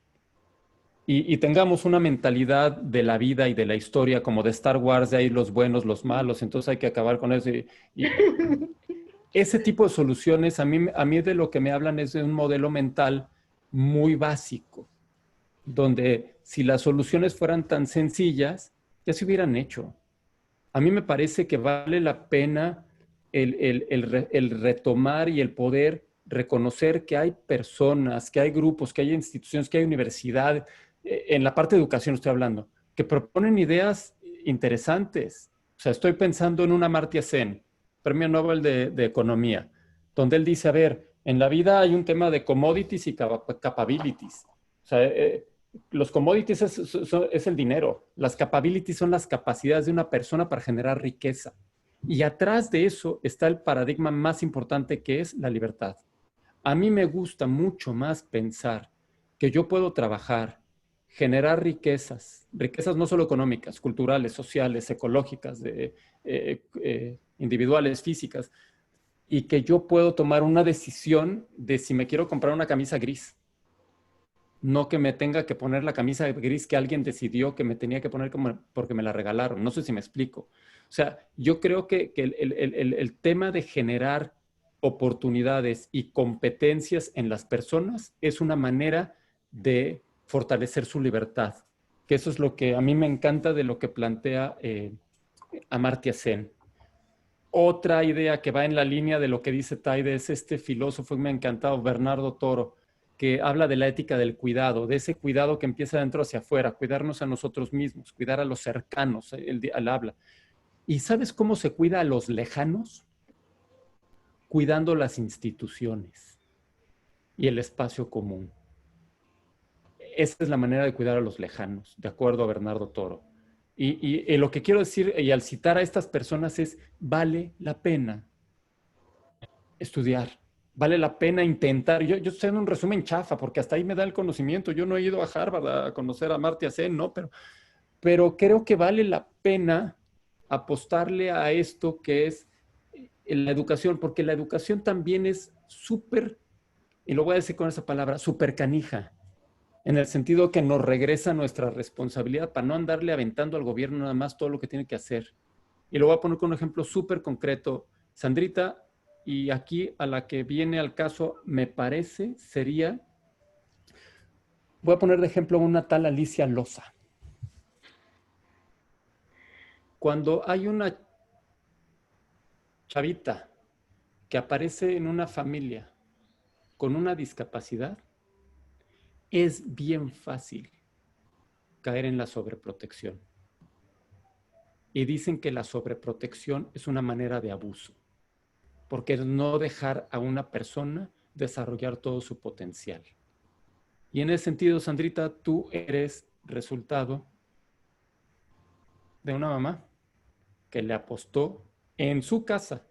[SPEAKER 4] y tengamos una mentalidad de la vida y de la historia como de Star Wars, de ahí los buenos, los malos, entonces hay que acabar con eso. Y ese tipo de soluciones, a mí de lo que me hablan es de un modelo mental muy básico, donde si las soluciones fueran tan sencillas, ya se hubieran hecho. A mí me parece que vale la pena el retomar y el poder reconocer que hay personas, que hay grupos, que hay instituciones, que hay universidades, en la parte de educación estoy hablando, que proponen ideas interesantes. O sea, estoy pensando en una Amartya Sen, Premio Nobel de Economía, donde él dice, a ver, en la vida hay un tema de commodities y capabilities. O sea, los commodities es el dinero. Las capabilities son las capacidades de una persona para generar riqueza. Y atrás de eso está el paradigma más importante que es la libertad. A mí me gusta mucho más pensar que yo puedo trabajar, generar riquezas, riquezas no solo económicas, culturales, sociales, ecológicas, individuales, físicas, y que yo puedo tomar una decisión de si me quiero comprar una camisa gris. No que me tenga que poner la camisa gris que alguien decidió que me tenía que poner porque me la regalaron. No sé si me explico. O sea, yo creo que el tema de generar oportunidades y competencias en las personas es una manera de fortalecer su libertad. Que eso es lo que a mí me encanta de lo que plantea Amartya Sen. Otra idea que va en la línea de lo que dice Taide es este filósofo que me ha encantado, Bernardo Toro, que habla de la ética del cuidado, de ese cuidado que empieza de dentro hacia afuera, cuidarnos a nosotros mismos, cuidar a los cercanos, él habla. ¿Y sabes cómo se cuida a los lejanos? Cuidando las instituciones y el espacio común. Esa es la manera de cuidar a los lejanos, de acuerdo a Bernardo Toro. Y lo que quiero decir, y al citar a estas personas es, vale la pena estudiar, vale la pena intentar. Yo estoy en un resumen chafa, porque hasta ahí me da el conocimiento. Yo no he ido a Harvard a conocer a Amartya Sen, ¿no? Pero creo que vale la pena apostarle a esto que es la educación, porque la educación también es súper, y lo voy a decir con esa palabra, súper canija, en el sentido que nos regresa nuestra responsabilidad para no andarle aventando al gobierno nada más todo lo que tiene que hacer. Y lo voy a poner con un ejemplo súper concreto. Sandrita, y aquí a la que viene al caso, me parece, sería, voy a poner de ejemplo una tal Alicia Loza. Cuando hay una chavita que aparece en una familia con una discapacidad, es bien fácil caer en la sobreprotección. Y dicen que la sobreprotección es una manera de abuso, porque es no dejar a una persona desarrollar todo su potencial. Y en ese sentido, Sandrita, tú eres resultado de una mamá que le apostó en su casa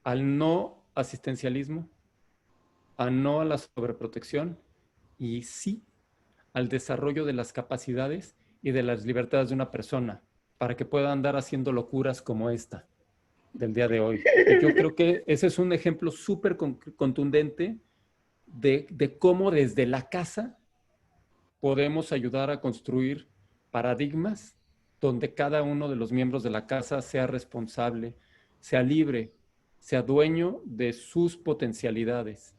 [SPEAKER 4] al no asistencialismo, a no a la sobreprotección y sí al desarrollo de las capacidades y de las libertades de una persona para que pueda andar haciendo locuras como esta del día de hoy. Y yo creo que ese es un ejemplo súper contundente de cómo desde la casa podemos ayudar a construir paradigmas donde cada uno de los miembros de la casa sea responsable, sea libre, sea dueño de sus potencialidades.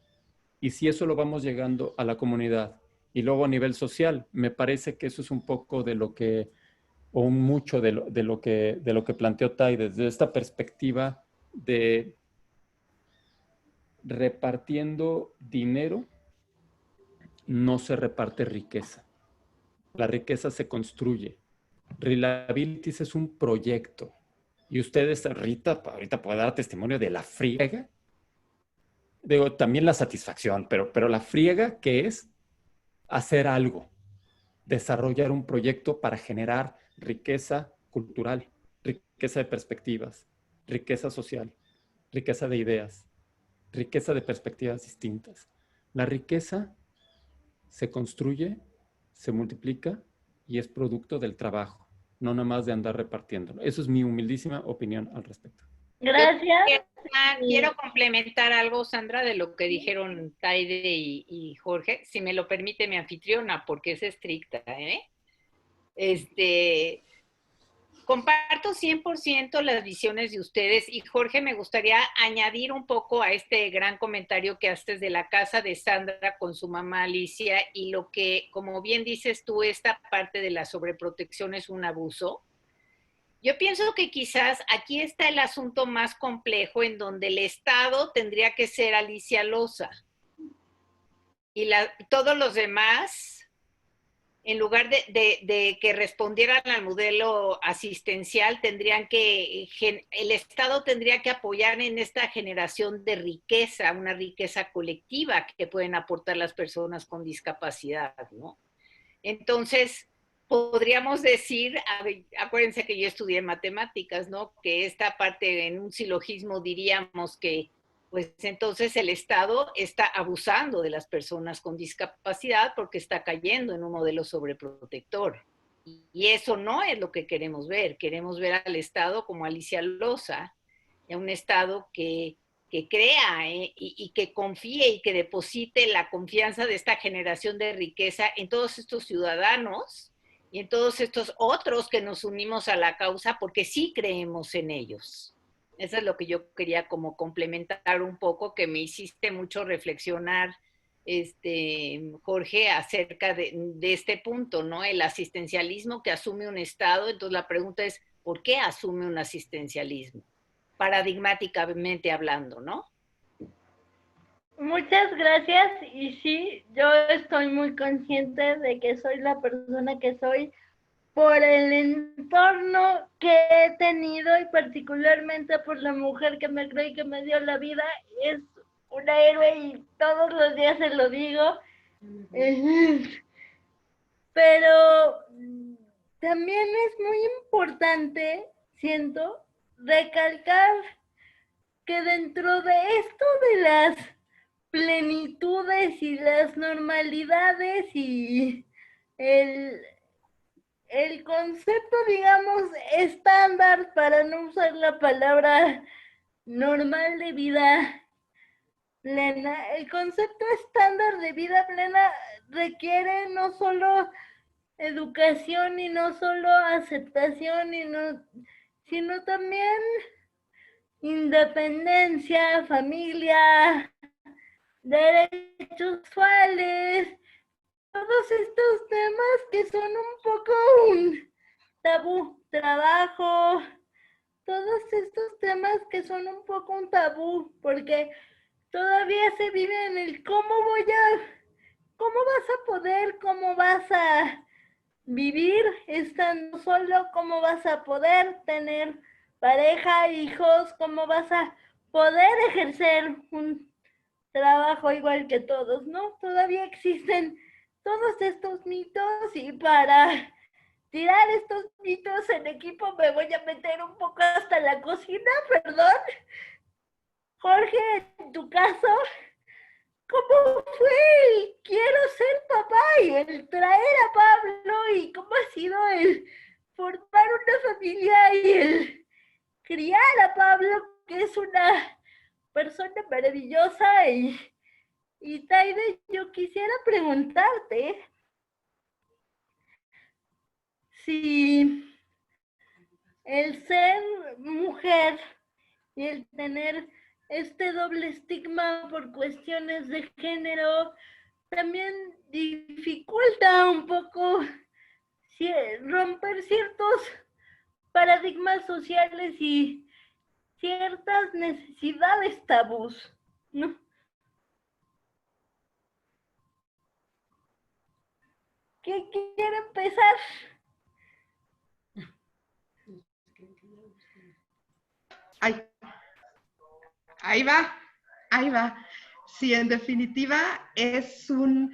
[SPEAKER 4] Y si eso lo vamos llegando a la comunidad y luego a nivel social, me parece que eso es un poco de lo que, o mucho de lo que planteó Tai desde esta perspectiva de repartiendo dinero, no se reparte riqueza. La riqueza se construye. Reliabilities es un proyecto. Y ustedes, Rita, ahorita puede dar testimonio de la friega. Digo, también la satisfacción, pero la friega que es hacer algo, desarrollar un proyecto para generar riqueza cultural, riqueza de perspectivas, riqueza social, riqueza de ideas. riqueza de perspectivas distintas. La riqueza se construye, se multiplica y es producto del trabajo, no nada más de andar repartiéndolo. Eso es mi humildísima opinión al respecto.
[SPEAKER 1] Gracias.
[SPEAKER 2] Quiero complementar algo, Sandra, de lo que dijeron Taide y Jorge, si me lo permite mi anfitriona, porque es estricta, ¿eh? Comparto 100% las visiones de ustedes y Jorge, me gustaría añadir un poco a este gran comentario que haces de la casa de Sandra con su mamá Alicia y lo que, como bien dices tú, esta parte de la sobreprotección es un abuso. Yo pienso que quizás aquí está el asunto más complejo en donde el Estado tendría que ser Alicia Loza y todos los demás, en lugar de que respondieran al modelo asistencial, el Estado tendría que apoyar en esta generación de riqueza, una riqueza colectiva que pueden aportar las personas con discapacidad, ¿no? Entonces, podríamos decir, acuérdense que yo estudié matemáticas, ¿no? Que esta parte en un silogismo diríamos que pues entonces el Estado está abusando de las personas con discapacidad porque está cayendo en un modelo sobreprotector. Y eso no es lo que queremos ver. Queremos ver al Estado como Alicia Loza, un Estado que crea y que confíe y que deposite la confianza de esta generación de riqueza en todos estos ciudadanos y en todos estos otros que nos unimos a la causa porque sí creemos en ellos. Eso es lo que yo quería como complementar un poco, que me hiciste mucho reflexionar, Jorge, acerca de este punto, ¿no? El asistencialismo que asume un Estado. Entonces la pregunta es, ¿por qué asume un asistencialismo? Paradigmáticamente hablando, ¿no?
[SPEAKER 1] Muchas gracias y sí, yo estoy muy consciente de que soy la persona que soy por el entorno que he tenido y particularmente por la mujer que me creó y que me dio la vida. Es una héroe y todos los días se lo digo. Pero también es muy importante, siento, recalcar que dentro de esto de las plenitudes y las normalidades y el concepto, digamos, estándar, para no usar la palabra normal, de vida plena, el concepto estándar de vida plena requiere no solo educación y no solo aceptación, sino también independencia, familia, derechos sexuales, todos estos temas que son un poco un tabú, trabajo, todos estos temas que son un poco un tabú, porque todavía se vive en el cómo vas a poder, cómo vas a vivir estando solo, cómo vas a poder tener pareja, hijos, cómo vas a poder ejercer un trabajo igual que todos, ¿no? Todavía existen todos estos mitos y para tirar estos mitos en equipo me voy a meter un poco hasta la cocina, perdón. Jorge, en tu caso, ¿cómo fue el quiero ser papá y el traer a Pablo y cómo ha sido el formar una familia y el criar a Pablo, que es una persona maravillosa? Y Taide, yo quisiera preguntarte si el ser mujer y el tener este doble estigma por cuestiones de género también dificulta un poco romper ciertos paradigmas sociales y ciertas necesidades tabús, ¿no? ¿Qué quiere empezar?
[SPEAKER 3] Ay, ahí va. Sí, en definitiva es un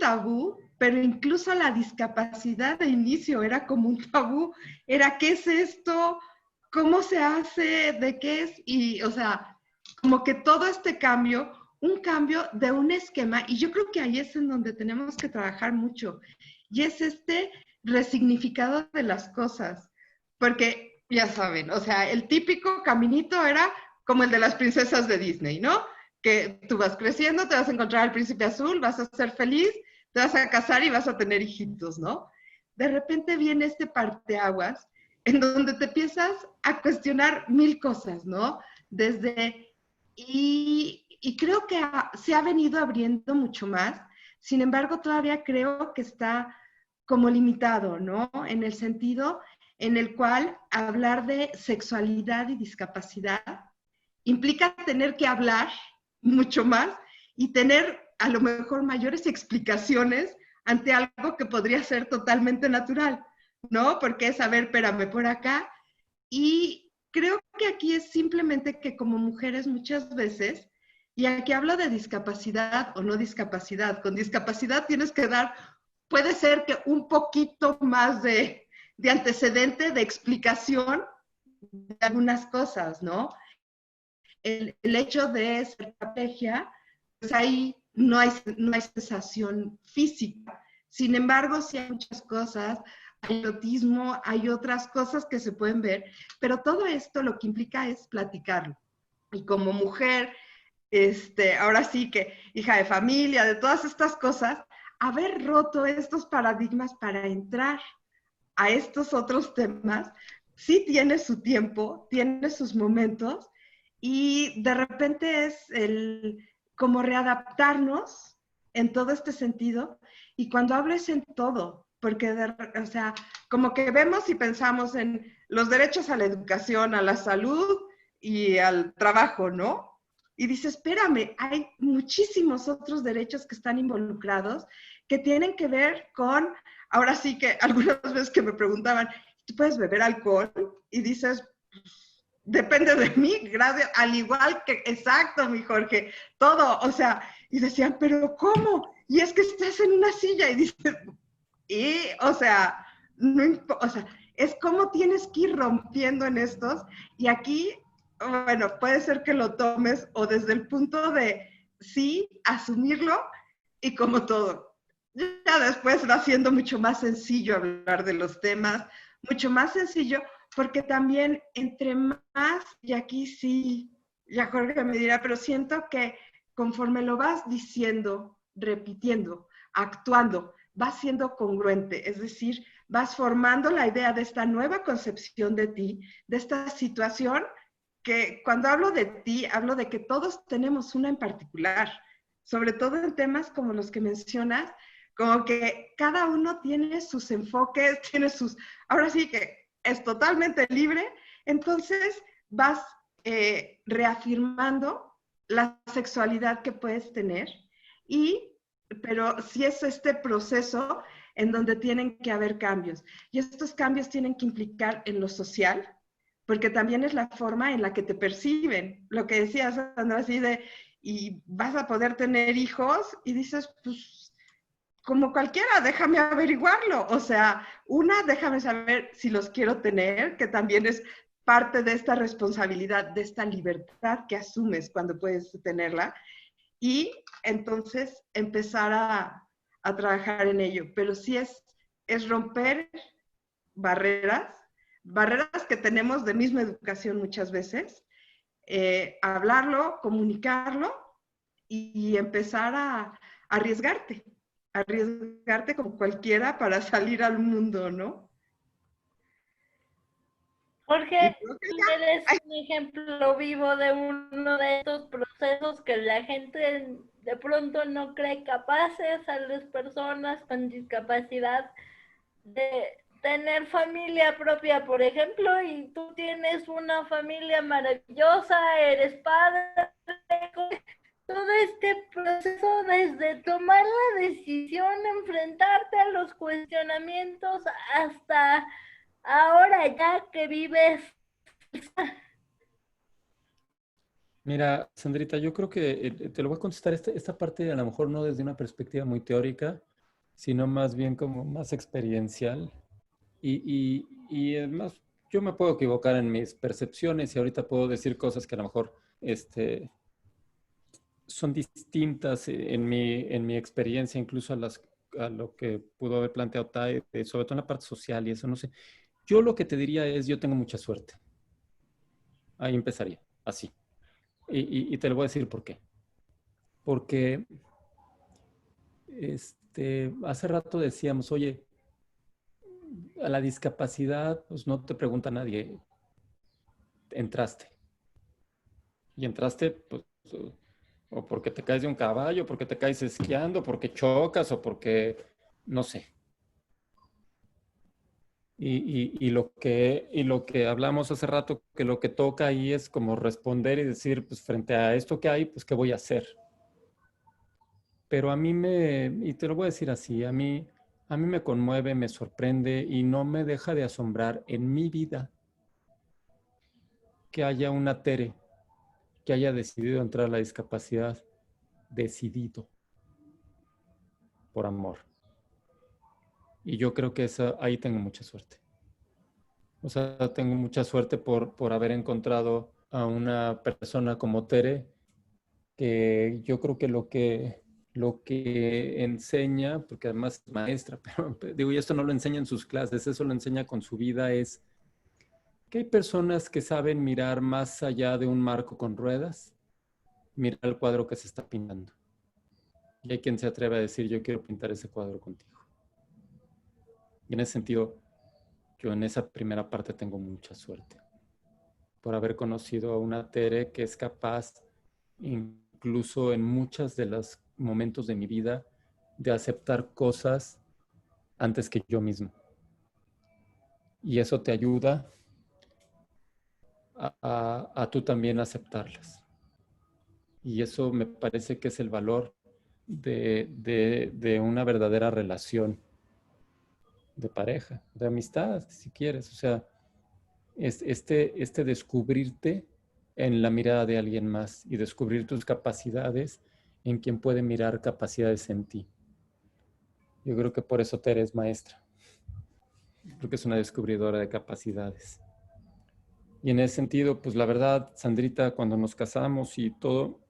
[SPEAKER 3] tabú, pero incluso la discapacidad de inicio era como un tabú. Era, ¿qué es esto? ¿Cómo se hace? ¿De qué es? Y, o sea, como que todo este cambio, un cambio de un esquema, y yo creo que ahí es en donde tenemos que trabajar mucho, y es este resignificado de las cosas, porque ya saben, o sea, el típico caminito era como el de las princesas de Disney, ¿no? Que tú vas creciendo, te vas a encontrar al príncipe azul, vas a ser feliz, te vas a casar y vas a tener hijitos, ¿no? De repente viene este parteaguas en donde te empiezas a cuestionar mil cosas, ¿no? Desde, y creo que se ha venido abriendo mucho más, sin embargo todavía creo que está como limitado, ¿no? En el sentido en el cual hablar de sexualidad y discapacidad implica tener que hablar mucho más y tener a lo mejor mayores explicaciones ante algo que podría ser totalmente natural, ¿no? Porque es, a ver, espérame por acá. Y creo que aquí es simplemente que como mujeres muchas veces, y aquí hablo de discapacidad o no discapacidad, con discapacidad tienes que dar, puede ser que un poquito más de antecedente, de explicación de algunas cosas, ¿no? El hecho de ser paraplegia, pues ahí no hay sensación física. Sin embargo, sí hay muchas cosas, hay autismo, hay otras cosas que se pueden ver, pero todo esto lo que implica es platicarlo. Y como mujer, ahora sí que hija de familia, de todas estas cosas, haber roto estos paradigmas para entrar a estos otros temas, sí tiene su tiempo, tiene sus momentos, y de repente es el como readaptarnos en todo este sentido, y cuando hables en todo, porque o sea, como que vemos y pensamos en los derechos a la educación, a la salud y al trabajo, ¿no? Y dices, espérame, hay muchísimos otros derechos que están involucrados que tienen que ver con, ahora sí que algunas veces que me preguntaban, ¿tú puedes beber alcohol? Y dices, depende de mí, gracias, al igual que, exacto, mi Jorge, todo, o sea, y decían, pero ¿cómo? Y es que estás en una silla y dices, o sea, no, o sea, es como tienes que ir rompiendo en estos, y aquí, bueno, puede ser que lo tomes o desde el punto de, sí, asumirlo, y como todo, ya después va siendo mucho más sencillo hablar de los temas, mucho más sencillo, porque también entre más, y aquí sí, ya Jorge me dirá, pero siento que conforme lo vas diciendo, repitiendo, actuando, vas siendo congruente, es decir, vas formando la idea de esta nueva concepción de ti, de esta situación que cuando hablo de ti, hablo de que todos tenemos una en particular, sobre todo en temas como los que mencionas, como que cada uno tiene sus enfoques, tiene sus, ahora sí que es totalmente libre, entonces vas reafirmando la sexualidad que puedes tener, pero sí es este proceso en donde tienen que haber cambios. Y estos cambios tienen que implicar en lo social, porque también es la forma en la que te perciben. Lo que decías, Sandra, así de, y vas a poder tener hijos, y dices, pues, como cualquiera, déjame averiguarlo. O sea, déjame saber si los quiero tener, que también es parte de esta responsabilidad, de esta libertad que asumes cuando puedes tenerla, y entonces empezar a trabajar en ello. Pero sí es romper barreras, barreras que tenemos de misma educación muchas veces, hablarlo, comunicarlo y empezar a arriesgarte como cualquiera para salir al mundo, ¿no?
[SPEAKER 1] Jorge, tú eres un ejemplo vivo de uno de estos procesos que la gente de pronto no cree capaces a las personas con discapacidad de tener familia propia, por ejemplo, y tú tienes una familia maravillosa, eres padre, todo este proceso desde tomar la decisión, enfrentarte a los cuestionamientos hasta ahora ya que vives.
[SPEAKER 4] Mira, Sandrita, yo creo que te lo voy a contestar esta parte a lo mejor no desde una perspectiva muy teórica, sino más bien como más experiencial. Y es más, yo me puedo equivocar en mis percepciones y ahorita puedo decir cosas que a lo mejor son distintas en mi experiencia, incluso a lo que pudo haber planteado Tai, sobre todo en la parte social y eso, no sé. Yo lo que te diría es, yo tengo mucha suerte. Ahí empezaría, así. Y te lo voy a decir por qué. Porque hace rato decíamos, oye, a la discapacidad, pues no te pregunta nadie, entraste. Y entraste, pues, o porque te caes de un caballo, porque te caes esquiando, porque chocas, o porque, no sé. Y lo que hablamos hace rato, que lo que toca ahí es como responder y decir, pues frente a esto que hay, pues, ¿qué voy a hacer? Pero y te lo voy a decir así, a mí me conmueve, me sorprende y no me deja de asombrar en mi vida que haya una Tere que haya decidido entrar a la discapacidad, decidido, por amor. Y yo creo que ahí tengo mucha suerte. O sea, tengo mucha suerte por haber encontrado a una persona como Tere, que yo creo que lo que enseña, porque además es maestra, pero digo, y esto no lo enseña en sus clases, eso lo enseña con su vida, es que hay personas que saben mirar más allá de un marco con ruedas, mirar el cuadro que se está pintando. Y hay quien se atreve a decir, yo quiero pintar ese cuadro contigo. Y en ese sentido, yo en esa primera parte tengo mucha suerte por haber conocido a una Tere que es capaz, incluso en muchos de los momentos de mi vida, de aceptar cosas antes que yo mismo. Y eso te ayuda a tú también aceptarlas. Y eso me parece que es el valor de una verdadera relación de pareja, de amistad, si quieres. O sea, este descubrirte en la mirada de alguien más y descubrir tus capacidades en quien puede mirar capacidades en ti. Yo creo que por eso Tere es maestra, porque es una descubridora de capacidades. Y en ese sentido, pues la verdad, Sandrita, cuando nos casamos y todo,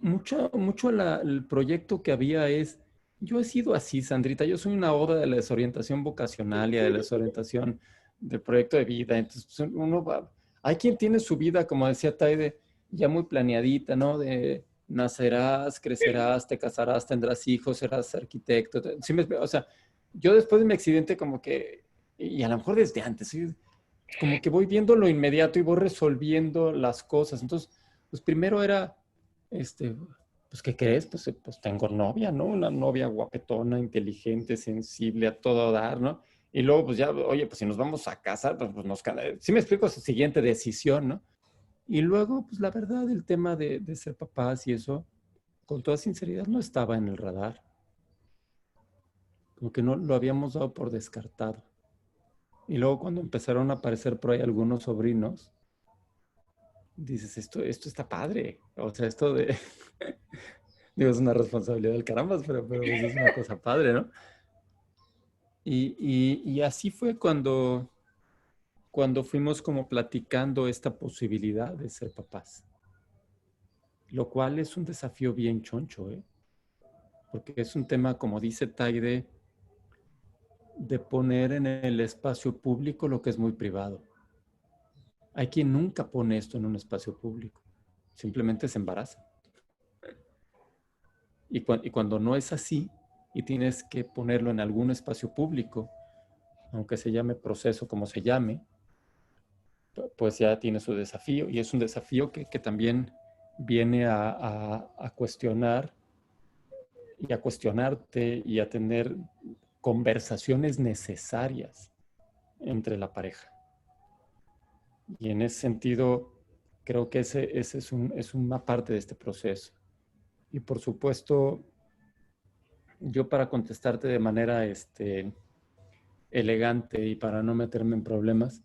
[SPEAKER 4] mucho el proyecto que había es, yo he sido así, Sandrita, yo soy una oda de la desorientación vocacional y de la desorientación del proyecto de vida. Entonces, pues, uno va, hay quien tiene su vida, como decía Taide, ya muy planeadita, ¿no? De nacerás, crecerás, te casarás, tendrás hijos, serás arquitecto. ¿Sí o sea, yo después de mi accidente como que, y a lo mejor desde antes, ¿sí? Como que voy viendo lo inmediato y voy resolviendo las cosas. Entonces, pues primero era pues, ¿qué crees? Pues tengo novia, ¿no? Una novia guapetona, inteligente, sensible, a todo dar, ¿no? Y luego, pues ya, oye, pues si nos vamos a casar, pues nos queda. Sí me explico, esa siguiente decisión, ¿no? Y luego, pues la verdad, el tema de ser papás y eso, con toda sinceridad, no estaba en el radar. Como que no lo habíamos dado por descartado. Y luego cuando empezaron a aparecer por ahí algunos sobrinos, dices, esto está padre. O sea, esto de... Digo, es una responsabilidad del caramba, pero pues es una cosa padre, ¿no? Y así fue cuando fuimos como platicando esta posibilidad de ser papás. Lo cual es un desafío bien choncho, ¿eh? Porque es un tema, como dice Taide, de poner en el espacio público lo que es muy privado. Hay quien nunca pone esto en un espacio público. Simplemente se embaraza. Y cuando no es así y tienes que ponerlo en algún espacio público, aunque se llame proceso como se llame, pues ya tiene su desafío. Y es un desafío que también viene a cuestionar y a cuestionarte y a tener conversaciones necesarias entre la pareja. Y en ese sentido, creo que ese es una parte de este proceso. Y por supuesto, yo para contestarte de manera elegante y para no meterme en problemas,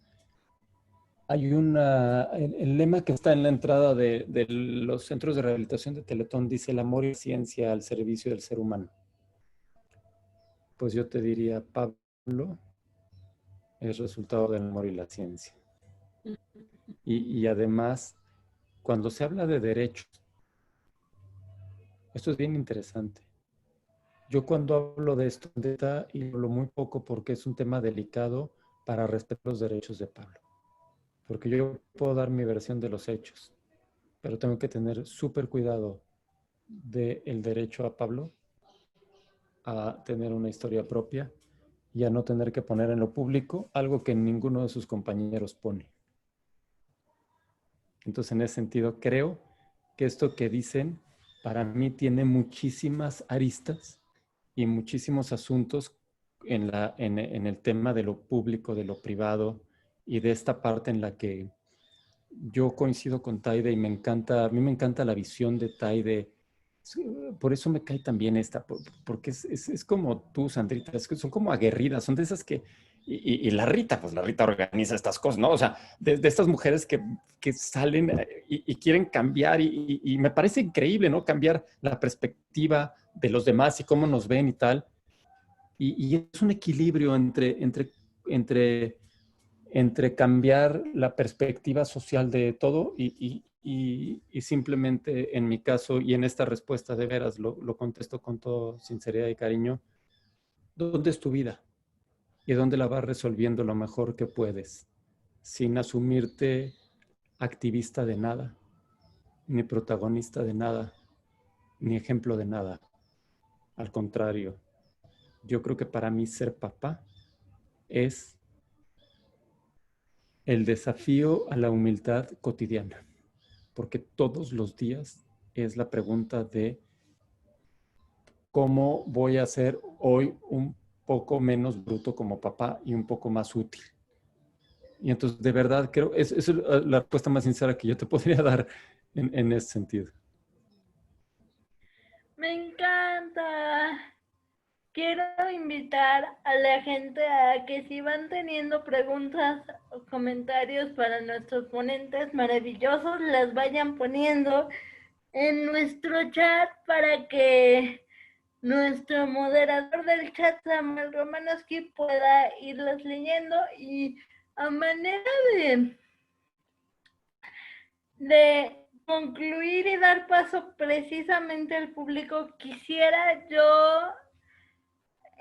[SPEAKER 4] hay el lema que está en la entrada de los centros de rehabilitación de Teletón dice el amor y ciencia al servicio del ser humano. Pues yo te diría, Pablo, es resultado del amor y la ciencia. Y además, cuando se habla de derechos, esto es bien interesante. Yo cuando hablo de esto, y hablo muy poco porque es un tema delicado para respetar los derechos de Pablo. Porque yo puedo dar mi versión de los hechos, pero tengo que tener súper cuidado del derecho a Pablo a tener una historia propia y a no tener que poner en lo público algo que ninguno de sus compañeros pone. Entonces, en ese sentido, creo que esto que dicen, para mí tiene muchísimas aristas y muchísimos asuntos en el tema de lo público, de lo privado y de esta parte en la que yo coincido con Taide y a mí me encanta la visión de Taide. Por eso me cae también esta, porque es como tú, Sandrita, son como aguerridas, son de esas que, y la Rita, pues la Rita organiza estas cosas, ¿no? O sea, de estas mujeres que salen y quieren cambiar y me parece increíble, ¿no? Cambiar la perspectiva de los demás y cómo nos ven y tal. Y es un equilibrio entre cambiar la perspectiva social de todo y simplemente en mi caso y en esta respuesta de veras lo contesto con toda sinceridad y cariño, ¿dónde es tu vida? ¿Y dónde la vas resolviendo lo mejor que puedes? Sin asumirte activista de nada, ni protagonista de nada, ni ejemplo de nada. Al contrario, yo creo que para mí ser papá es el desafío a la humildad cotidiana, porque todos los días es la pregunta de cómo voy a ser hoy un poco menos bruto como papá y un poco más útil. Y entonces, de verdad, creo, es la respuesta más sincera que yo te podría dar en ese sentido.
[SPEAKER 1] Me encanta. Quiero invitar a la gente a que si van teniendo preguntas o comentarios para nuestros ponentes maravillosos, las vayan poniendo en nuestro chat para que nuestro moderador del chat, Samuel Romanowski, pueda irlas leyendo. Y a manera de concluir y dar paso precisamente al público, quisiera yo,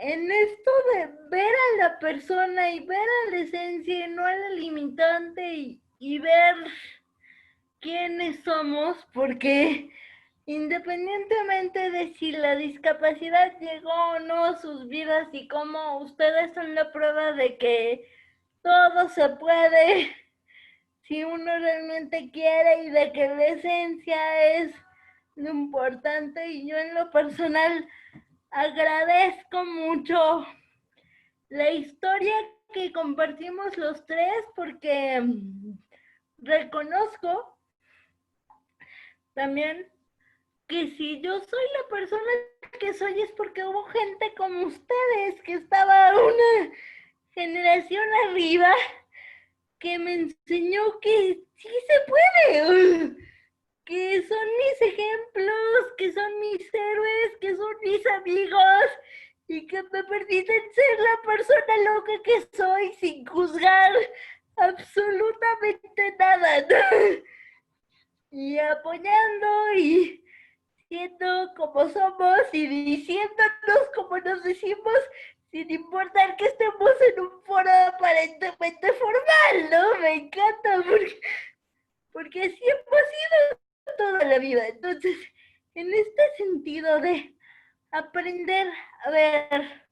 [SPEAKER 1] en esto de ver a la persona y ver a la esencia y no a la limitante y ver quiénes somos, porque independientemente de si la discapacidad llegó o no a sus vidas y cómo ustedes son la prueba de que todo se puede si uno realmente quiere y de que la esencia es lo importante, y yo en lo personal agradezco mucho la historia que compartimos los tres, porque reconozco también que si yo soy la persona que soy es porque hubo gente como ustedes que estaba una generación arriba que me enseñó que sí se puede, que son mis ejemplos, que son mis héroes, que son mis amigos y que me permiten ser la persona loca que soy sin juzgar absolutamente nada, ¿no? Y apoyando y siendo como somos y diciéndonos como nos decimos, sin importar que estemos en un foro aparentemente formal, ¿no? Me encanta porque así hemos sido toda la vida. Entonces, en este sentido de aprender a ver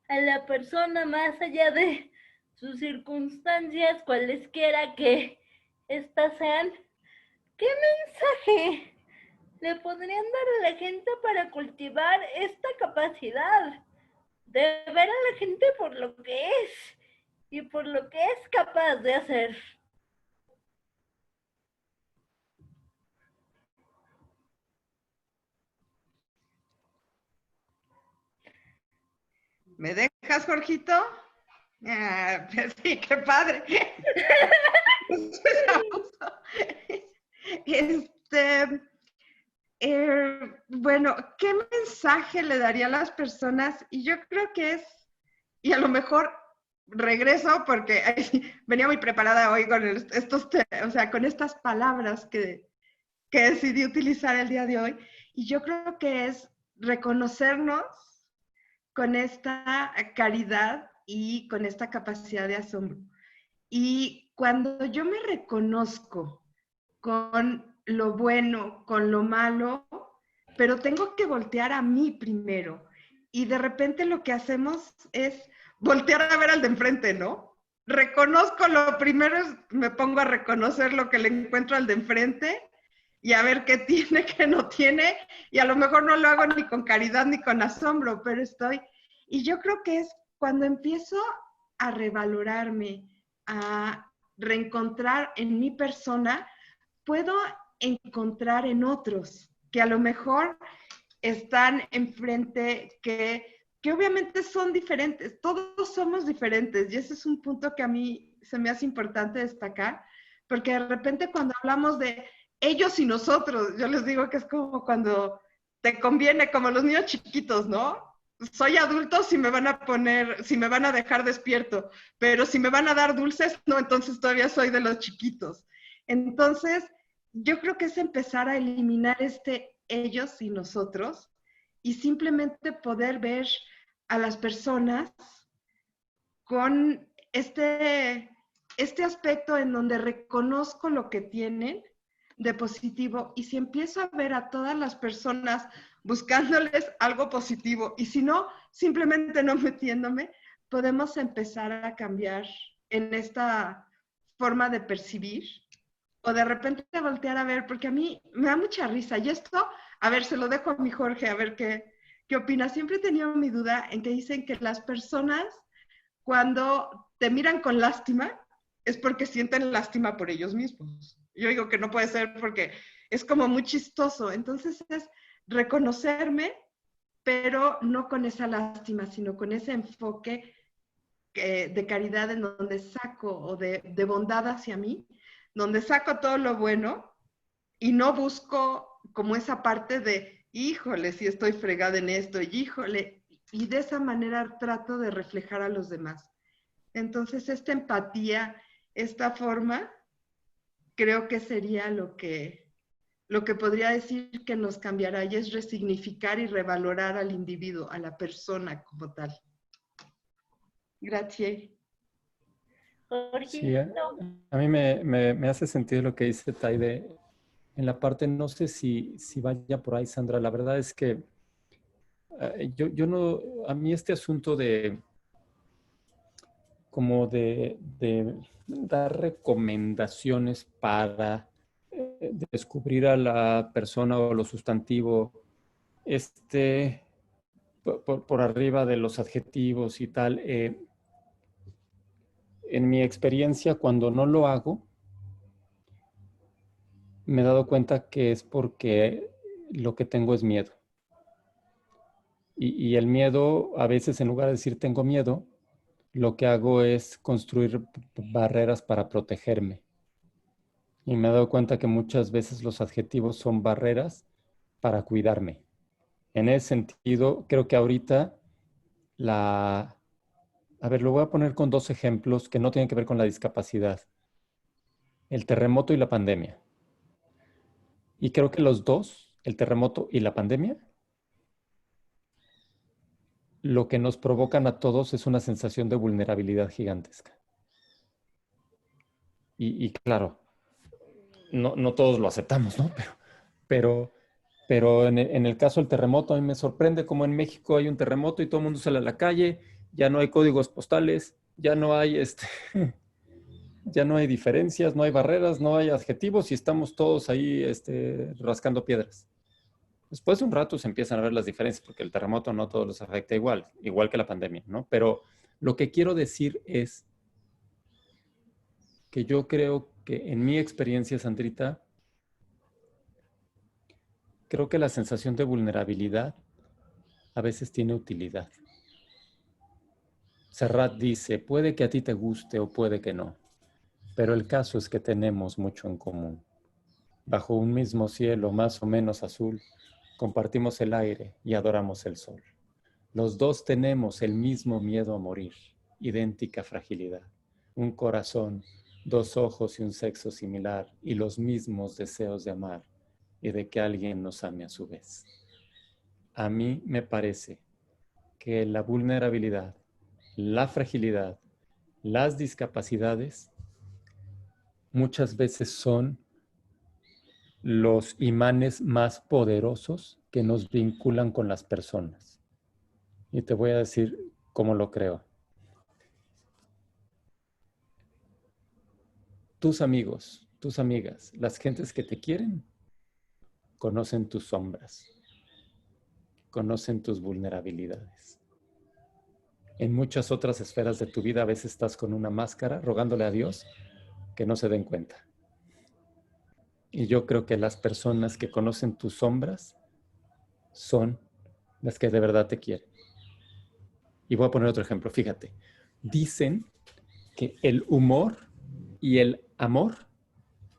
[SPEAKER 1] a la persona más allá de sus circunstancias, cualesquiera que éstas sean, ¿qué mensaje le podrían dar a la gente para cultivar esta capacidad de ver a la gente por lo que es y por lo que es capaz de hacer?
[SPEAKER 3] ¿Me dejas, Jorgito? Pues sí, qué padre. Bueno, ¿qué mensaje le daría a las personas? Y yo creo que es, y a lo mejor regreso porque venía muy preparada hoy con con estas palabras que decidí utilizar el día de hoy. Y yo creo que es reconocernos con esta caridad y con esta capacidad de asombro. Y cuando yo me reconozco con lo bueno, con lo malo, pero tengo que voltear a mí primero. Y de repente lo que hacemos es voltear a ver al de enfrente, ¿no? Reconozco lo primero, me pongo a reconocer lo que le encuentro al de enfrente y a ver qué tiene, qué no tiene, y a lo mejor no lo hago ni con caridad ni con asombro, pero estoy. Y yo creo que es cuando empiezo a revalorarme, a reencontrar en mi persona, puedo encontrar en otros que a lo mejor están enfrente, que obviamente son diferentes, todos somos diferentes, y ese es un punto que a mí se me hace importante destacar, porque de repente cuando hablamos de ellos y nosotros, yo les digo que es como cuando te conviene, como los niños chiquitos, ¿no? Soy adulto si me van a poner, si me van a dejar despierto, pero si me van a dar dulces, no, entonces todavía soy de los chiquitos. Entonces, yo creo que es empezar a eliminar ellos y nosotros y simplemente poder ver a las personas con este aspecto en donde reconozco lo que tienen de positivo, y si empiezo a ver a todas las personas buscándoles algo positivo y si no, simplemente no metiéndome, podemos empezar a cambiar en esta forma de percibir o de repente voltear a ver, porque a mí me da mucha risa y esto, a ver, se lo dejo a mi Jorge, a ver qué opina. Siempre he tenido mi duda en que dicen que las personas cuando te miran con lástima es porque sienten lástima por ellos mismos. Yo digo que no puede ser porque es como muy chistoso. Entonces es reconocerme, pero no con esa lástima, sino con ese enfoque de caridad en donde saco, o de bondad hacia mí, donde saco todo lo bueno y no busco como esa parte de, híjole, si estoy fregada en esto, híjole, y de esa manera trato de reflejar a los demás. Entonces, esta empatía, esta forma, creo que sería lo que podría decir que nos cambiará, y es resignificar y revalorar al individuo, a la persona como tal. Gracias.
[SPEAKER 1] Jorge,
[SPEAKER 4] Sí, a mí me hace sentido lo que dice Taide. En la parte, no sé si vaya por ahí, Sandra. La verdad es que yo no, a mí este asunto de como de dar recomendaciones para descubrir a la persona o lo sustantivo por arriba de los adjetivos y tal. En mi experiencia, cuando no lo hago, me he dado cuenta que es porque lo que tengo es miedo. Y el miedo, a veces en lugar de decir tengo miedo, lo que hago es construir barreras para protegerme. Y me he dado cuenta que muchas veces los adjetivos son barreras para cuidarme. En ese sentido, creo que ahorita a ver, lo voy a poner con dos ejemplos que no tienen que ver con la discapacidad. El terremoto y la pandemia. Y creo que los dos, el terremoto y la pandemia, lo que nos provocan a todos es una sensación de vulnerabilidad gigantesca. Y claro, no todos lo aceptamos, ¿no? Pero en el caso del terremoto, a mí me sorprende cómo en México hay un terremoto y todo el mundo sale a la calle, ya no hay códigos postales, ya no hay ya no hay diferencias, no hay barreras, no hay adjetivos y estamos todos ahí rascando piedras. Después de un rato se empiezan a ver las diferencias porque el terremoto no todos los afecta igual que la pandemia, ¿no? Pero lo que quiero decir es que yo creo que en mi experiencia, Sandrita, creo que la sensación de vulnerabilidad a veces tiene utilidad. Serrat dice, puede que a ti te guste o puede que no, pero el caso es que tenemos mucho en común. Bajo un mismo cielo más o menos azul, compartimos el aire y adoramos el sol. Los dos tenemos el mismo miedo a morir. idéntica fragilidad, un corazón, 2 ojos y un sexo similar y los mismos deseos de amar y de que alguien nos ame a su vez. A mí me parece que la vulnerabilidad, la fragilidad, las discapacidades muchas veces son los imanes más poderosos que nos vinculan con las personas. Y te voy a decir cómo lo creo. Tus amigos, tus amigas, las gentes que te quieren, conocen tus sombras, conocen tus vulnerabilidades. En muchas otras esferas de tu vida a veces estás con una máscara rogándole a Dios que no se den cuenta. Y yo creo que las personas que conocen tus sombras son las que de verdad te quieren. Y voy a poner otro ejemplo. Fíjate, dicen que el humor y el amor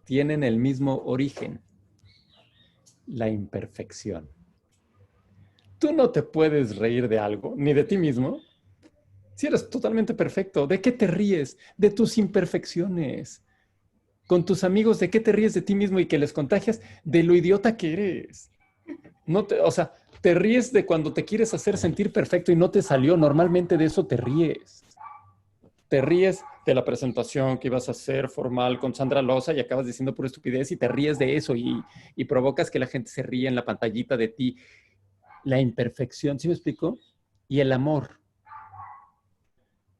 [SPEAKER 4] tienen el mismo origen, la imperfección. Tú no te puedes reír de algo, ni de ti mismo, si eres totalmente perfecto. ¿De qué te ríes? De tus imperfecciones. Con tus amigos, ¿de qué te ríes de ti mismo y que les contagias? De lo idiota que eres. O sea, te ríes de cuando te quieres hacer sentir perfecto y no te salió. Normalmente de eso te ríes. Te ríes de la presentación que ibas a hacer formal con Sandra Loza y acabas diciendo pura estupidez y te ríes de eso y provocas que la gente se ríe en la pantallita de ti. La imperfección, ¿sí me explico? Y el amor.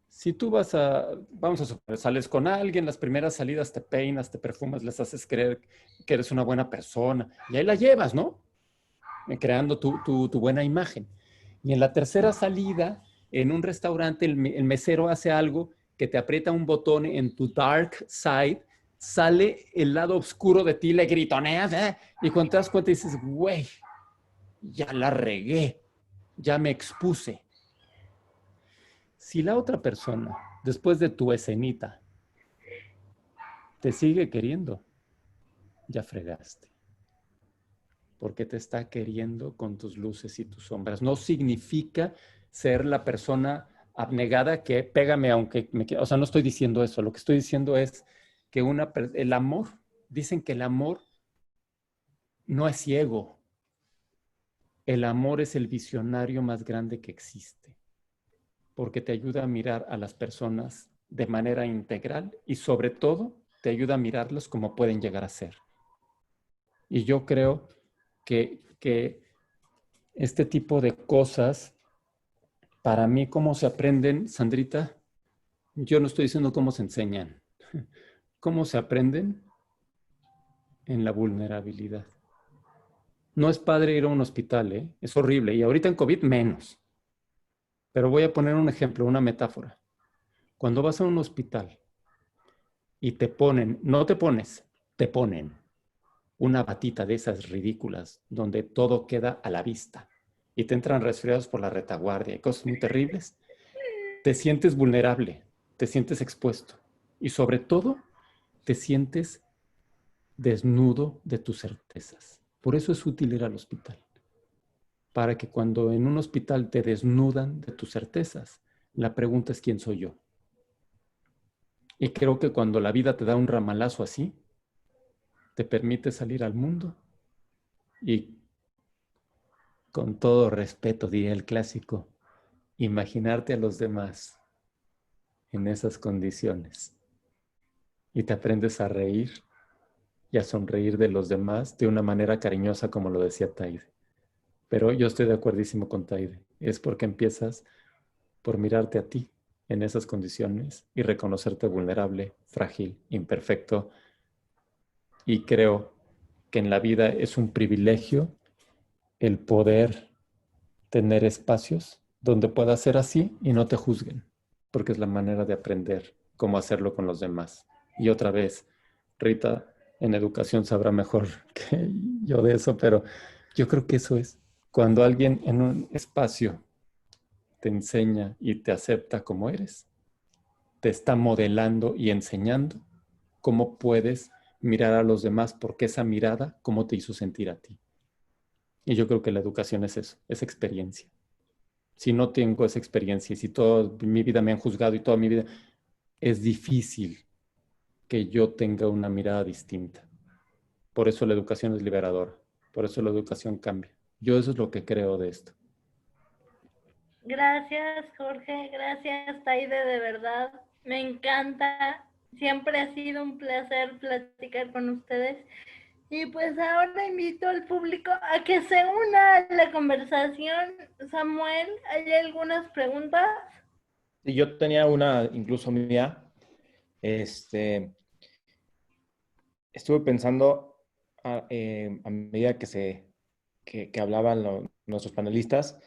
[SPEAKER 4] Si tú vamos a suponer, sales con alguien, las primeras salidas te peinas, te perfumas, les haces creer que eres una buena persona y ahí la llevas, ¿no? Creando tu buena imagen. Y en la tercera salida, en un restaurante, el mesero hace algo que te aprieta un botón en tu dark side, sale el lado oscuro de ti, le gritoneas, y cuando te das cuenta dices, güey, ya la regué, ya me expuse. Si la otra persona, después de tu escenita, te sigue queriendo, ya fregaste. Porque te está queriendo con tus luces y tus sombras. No significa ser la persona abnegada que pégame aunque me quiera. O sea, no estoy diciendo eso. Lo que estoy diciendo es que el amor, dicen que el amor no es ciego. El amor es el visionario más grande que existe. Porque te ayuda a mirar a las personas de manera integral y sobre todo te ayuda a mirarlos como pueden llegar a ser. Y yo creo que este tipo de cosas, para mí, ¿cómo se aprenden, Sandrita? Yo no estoy diciendo cómo se enseñan. ¿Cómo se aprenden? En la vulnerabilidad. No es padre ir a un hospital, ¿eh? Es horrible. Y ahorita en COVID menos. Pero voy a poner un ejemplo, una metáfora. Cuando vas a un hospital y te ponen, no te pones, te ponen una batita de esas ridículas donde todo queda a la vista y te entran resfriados por la retaguardia y cosas muy terribles, te sientes vulnerable, te sientes expuesto y sobre todo te sientes desnudo de tus certezas. Por eso es útil ir al hospital, para que cuando en un hospital te desnudan de tus certezas, la pregunta es ¿quién soy yo? Y creo que cuando la vida te da un ramalazo así, te permite salir al mundo y, con todo respeto, diría el clásico, imaginarte a los demás en esas condiciones. Y te aprendes a reír y a sonreír de los demás de una manera cariñosa, como lo decía Taide. Pero yo estoy de acuerdísimo con Taide. Es porque empiezas por mirarte a ti en esas condiciones y reconocerte vulnerable, frágil, imperfecto. Y creo que en la vida es un privilegio el poder tener espacios donde puedas ser así y no te juzguen, porque es la manera de aprender cómo hacerlo con los demás. Y otra vez, Rita en educación sabrá mejor que yo de eso, pero yo creo que eso es. Cuando alguien en un espacio te enseña y te acepta como eres, te está modelando y enseñando cómo puedes mirar a los demás, porque esa mirada, cómo te hizo sentir a ti. Y yo creo que la educación es eso, es experiencia. si no tengo esa experiencia y si toda mi vida me han juzgado y toda mi vida, es difícil que yo tenga una mirada distinta. Por eso la educación es liberadora. Por eso la educación cambia. Yo eso es lo que creo de esto.
[SPEAKER 1] Gracias, Jorge. Gracias, Taide, de verdad. Me encanta. Siempre ha sido un placer platicar con ustedes. Y pues ahora invito al público a que se una a la conversación. Samuel, ¿hay algunas preguntas?
[SPEAKER 5] Y yo tenía una incluso mía. Estuve pensando a medida que hablaban nuestros panelistas.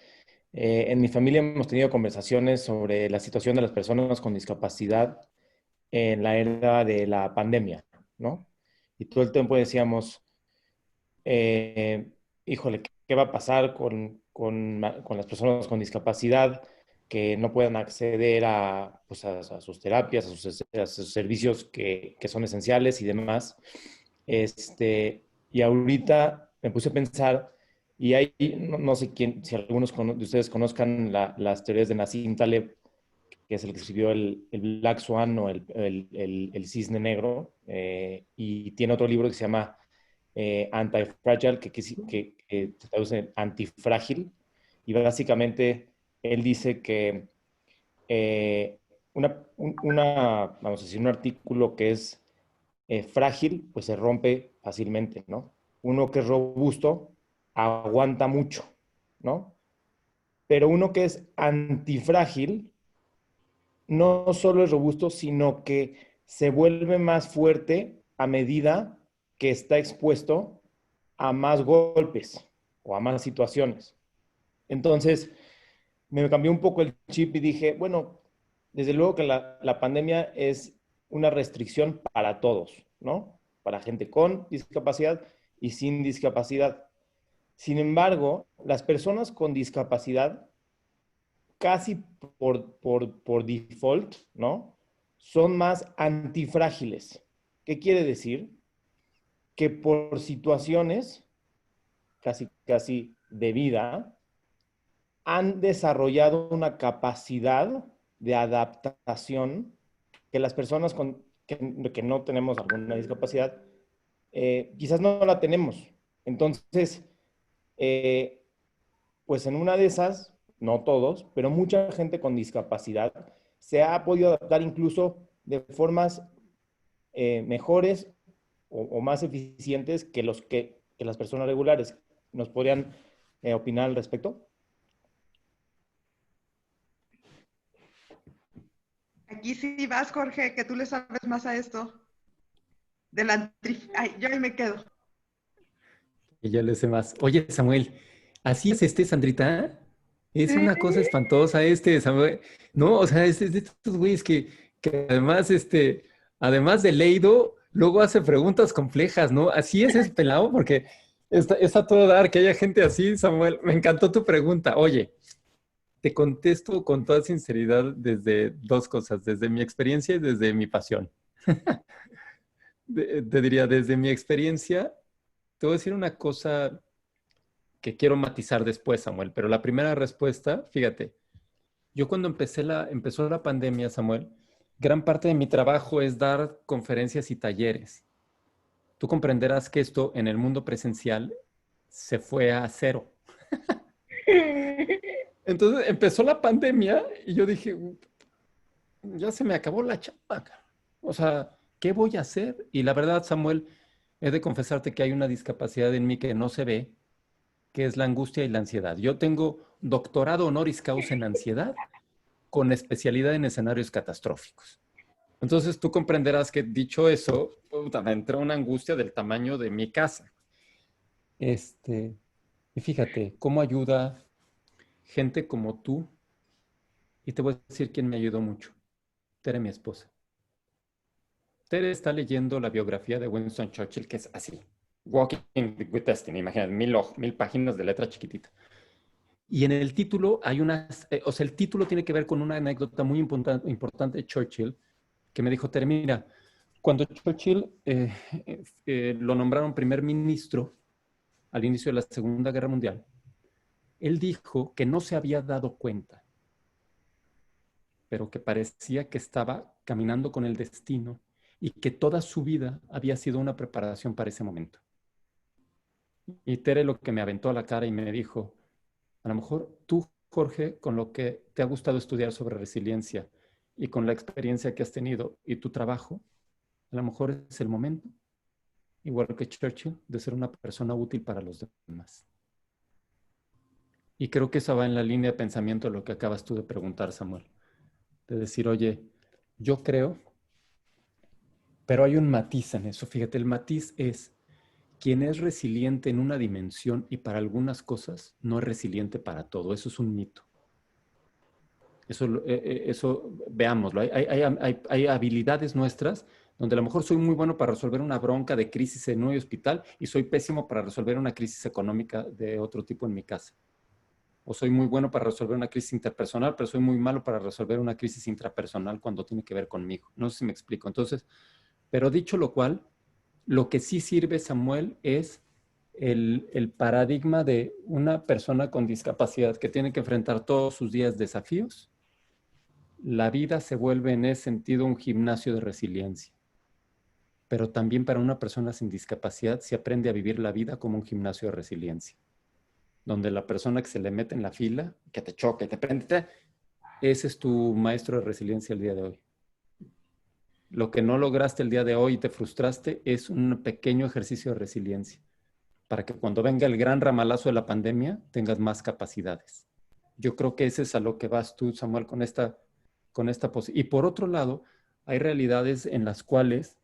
[SPEAKER 5] En mi familia hemos tenido conversaciones sobre la situación de las personas con discapacidad en la era de la pandemia, ¿no? Y todo el tiempo decíamos, híjole, ¿qué va a pasar con las personas con discapacidad que no puedan acceder pues a sus terapias, a sus servicios que son esenciales y demás? Y ahorita me puse a pensar, y ahí no sé si algunos de ustedes conozcan las teorías de Nassim Taleb, que es el que escribió el Black Swan o el Cisne Negro, y tiene otro libro que se llama Antifragile, que se traduce antifrágil, y básicamente él dice que vamos a decir, un artículo que es frágil, pues se rompe fácilmente, ¿no? Uno que es robusto aguanta mucho, ¿no? Pero uno que es antifrágil no solo es robusto, sino que se vuelve más fuerte a medida que está expuesto a más golpes o a más situaciones. Entonces, me cambió un poco el chip y dije, bueno, desde luego que la pandemia es una restricción para todos, ¿no? Para gente con discapacidad y sin discapacidad. Sin embargo, las personas con discapacidad, casi por default, ¿no? Son más antifrágiles. ¿Qué quiere decir? Que por situaciones casi de vida, han desarrollado una capacidad de adaptación que las personas que no tenemos alguna discapacidad, quizás no la tenemos. Entonces, pues en una de esas, no todos, pero mucha gente con discapacidad se ha podido adaptar incluso de formas mejores o más eficientes que las personas regulares. ¿Nos podrían opinar al respecto?
[SPEAKER 3] Aquí sí vas, Jorge, que tú le sabes más a esto. Ay, yo ahí me quedo.
[SPEAKER 4] Y ya le sé más. Oye, Samuel, ¿así es Sandrita? Es una cosa espantosa Samuel. No, o sea, es de estos güeyes que además, además de leído, luego hace preguntas complejas, ¿no? Así es ese pelado, porque está a todo dar que haya gente así, Samuel. Me encantó tu pregunta. Oye, te contesto con toda sinceridad desde dos cosas, desde mi experiencia y desde mi pasión. Te diría, desde mi experiencia, te voy a decir una cosa que quiero matizar después, Samuel, pero la primera respuesta, fíjate, yo cuando empezó la pandemia, Samuel, gran parte de mi trabajo es dar conferencias y talleres. Tú comprenderás que esto en el mundo presencial se fue a cero. Entonces empezó la pandemia y yo dije, ya se me acabó la chamba. O sea, ¿qué voy a hacer? Y la verdad, Samuel, he de confesarte que hay una discapacidad en mí que no se ve, que es la angustia y la ansiedad. Yo tengo doctorado honoris causa en ansiedad con especialidad en escenarios catastróficos. Entonces tú comprenderás que dicho eso, puta, me entró una angustia del tamaño de mi casa. Y fíjate, cómo ayuda gente como tú. Y te voy a decir quién me ayudó mucho. Tere, mi esposa. Tere está leyendo la biografía de Winston Churchill, que es así. Walking with Destiny, imagínate, 1000 páginas de letra chiquitita. Y en el título hay o sea, el título tiene que ver con una anécdota muy importante de Churchill, que me dijo, Tere, mira, cuando Churchill lo nombraron primer ministro al inicio de la Segunda Guerra Mundial, Él dijo que no se había dado cuenta, pero que parecía que estaba caminando con el destino y que toda su vida había sido una preparación para ese momento. Y Tere lo que me aventó a la cara y me dijo, a lo mejor tú, Jorge, con lo que te ha gustado estudiar sobre resiliencia y con la experiencia que has tenido y tu trabajo, a lo mejor es el momento, igual que Churchill, de ser una persona útil para los demás. Y creo que esa va en la línea de pensamiento de lo que acabas tú de preguntar, Samuel. De decir, oye, yo creo, pero hay un matiz en eso. Fíjate, el matiz es quien es resiliente en una dimensión y para algunas cosas no es resiliente para todo. Eso es un mito. Eso veámoslo. Hay habilidades nuestras donde a lo mejor soy muy bueno para resolver una bronca de crisis en un hospital y soy pésimo para resolver una crisis económica de otro tipo en mi casa. O soy muy bueno para resolver una crisis interpersonal, pero soy muy malo para resolver una crisis intrapersonal cuando tiene que ver conmigo. No sé si me explico. Entonces, pero dicho lo cual, lo que sí sirve, Samuel, es el paradigma de una persona con discapacidad que tiene que enfrentar todos sus días desafíos. La vida se vuelve en ese sentido un gimnasio de resiliencia. Pero también para una persona sin discapacidad se aprende a vivir la vida como un gimnasio de resiliencia, donde la persona que se le mete en la fila, que te choca y te prende, ese es tu maestro de resiliencia el día de hoy. Lo que no lograste el día de hoy y te frustraste es un pequeño ejercicio de resiliencia para que cuando venga el gran ramalazo de la pandemia tengas más capacidades. Yo creo que ese es a lo que vas tú, Samuel, con esta posibilidad. Y por otro lado, hay realidades en las cuales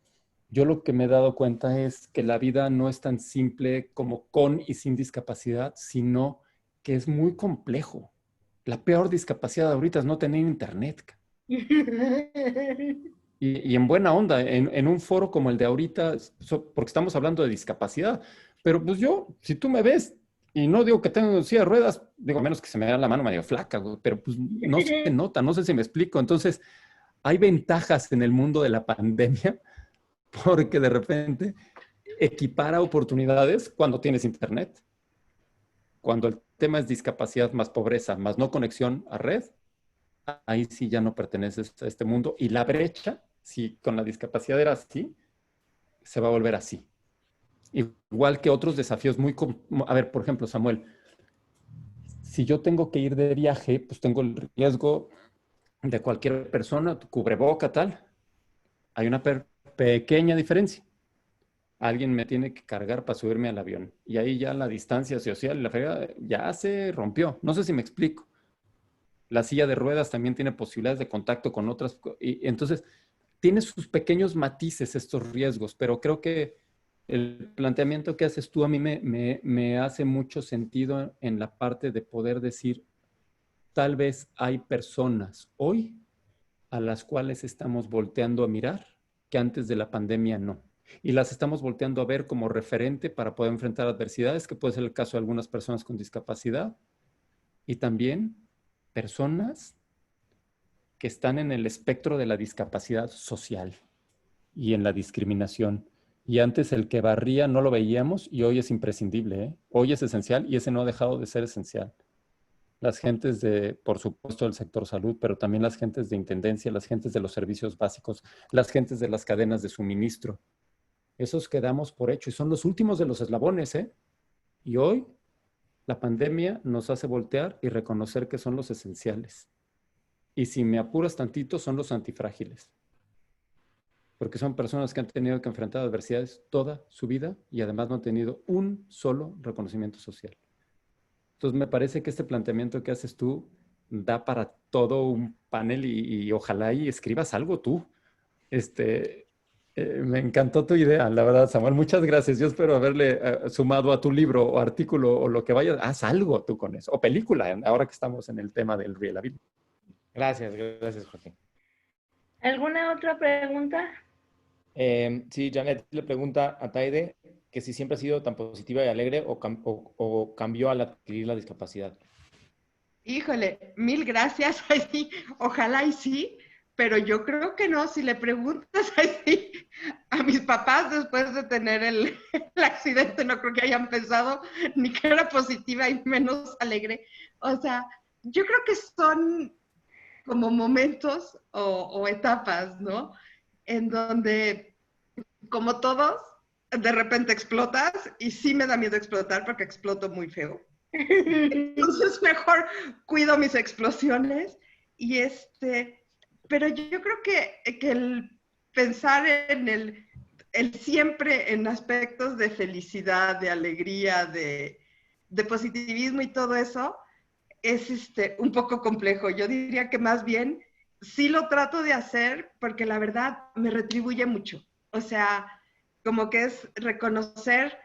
[SPEAKER 4] yo lo que me he dado cuenta es que la vida no es tan simple como con y sin discapacidad, sino que es muy complejo. La peor discapacidad ahorita es no tener internet. Y en buena onda, en un foro como el de ahorita, porque estamos hablando de discapacidad, pero pues yo, si tú me ves, y no digo que tengo silla de ruedas, digo, menos que se me da la mano medio flaca, pero pues no se nota, no sé si me explico. Entonces, hay ventajas en el mundo de la pandemia, porque de repente equipara oportunidades cuando tienes internet. Cuando el tema es discapacidad más pobreza, más no conexión a red, ahí sí ya no perteneces a este mundo. Y la brecha, si con la discapacidad era así, se va a volver así. Igual que otros desafíos muy... A ver, por ejemplo, Samuel, si yo tengo que ir de viaje, pues tengo el riesgo de cualquier persona, tu cubreboca, tal. Hay una pequeña diferencia. Alguien me tiene que cargar para subirme al avión. Y ahí ya la distancia social, la fregada, ya se rompió. No sé si me explico. La silla de ruedas también tiene posibilidades de contacto con otras. Y entonces, tiene sus pequeños matices estos riesgos, pero creo que el planteamiento que haces tú a mí me hace mucho sentido en la parte de poder decir, tal vez hay personas hoy a las cuales estamos volteando a mirar que antes de la pandemia no. Y las estamos volteando a ver como referente para poder enfrentar adversidades, que puede ser el caso de algunas personas con discapacidad, y también personas que están en el espectro de la discapacidad social y en la discriminación. Y antes el que barría no lo veíamos y hoy es imprescindible, ¿eh? Hoy es esencial y ese no ha dejado de ser esencial. Las gentes de, por supuesto, del sector salud, pero también las gentes de intendencia, las gentes de los servicios básicos, las gentes de las cadenas de suministro. Esos quedamos por hecho y son los últimos de los eslabones, ¿eh? Y hoy la pandemia nos hace voltear y reconocer que son los esenciales. Y si me apuras tantito, son los antifrágiles. Porque son personas que han tenido que enfrentar adversidades toda su vida y además no han tenido un solo reconocimiento social. Entonces me parece que este planteamiento que haces tú da para todo un panel y ojalá y escribas algo tú. Me encantó tu idea, la verdad, Samuel. Muchas gracias. Yo espero haberle sumado a tu libro o artículo o lo que vayas. Haz algo tú con eso. O película, ahora que estamos en el tema del reliability.
[SPEAKER 5] Gracias, Jorge.
[SPEAKER 1] ¿Alguna otra pregunta?
[SPEAKER 5] Sí, Janet le pregunta a Taide que si siempre ha sido tan positiva y alegre o cambió al adquirir la discapacidad.
[SPEAKER 3] Híjole, mil gracias. Ojalá y sí, pero yo creo que no. Si le preguntas así a mis papás después de tener el accidente, no creo que hayan pensado ni que era positiva y menos alegre. O sea, yo creo que son como momentos o etapas, ¿no? En donde, como todos, de repente explotas y sí me da miedo explotar porque exploto muy feo. Entonces mejor cuido mis explosiones y pero yo creo que el pensar en el siempre en aspectos de felicidad, de alegría, de positivismo y todo eso es un poco complejo. Yo diría que más bien sí lo trato de hacer porque la verdad me retribuye mucho. O sea, como que es reconocer,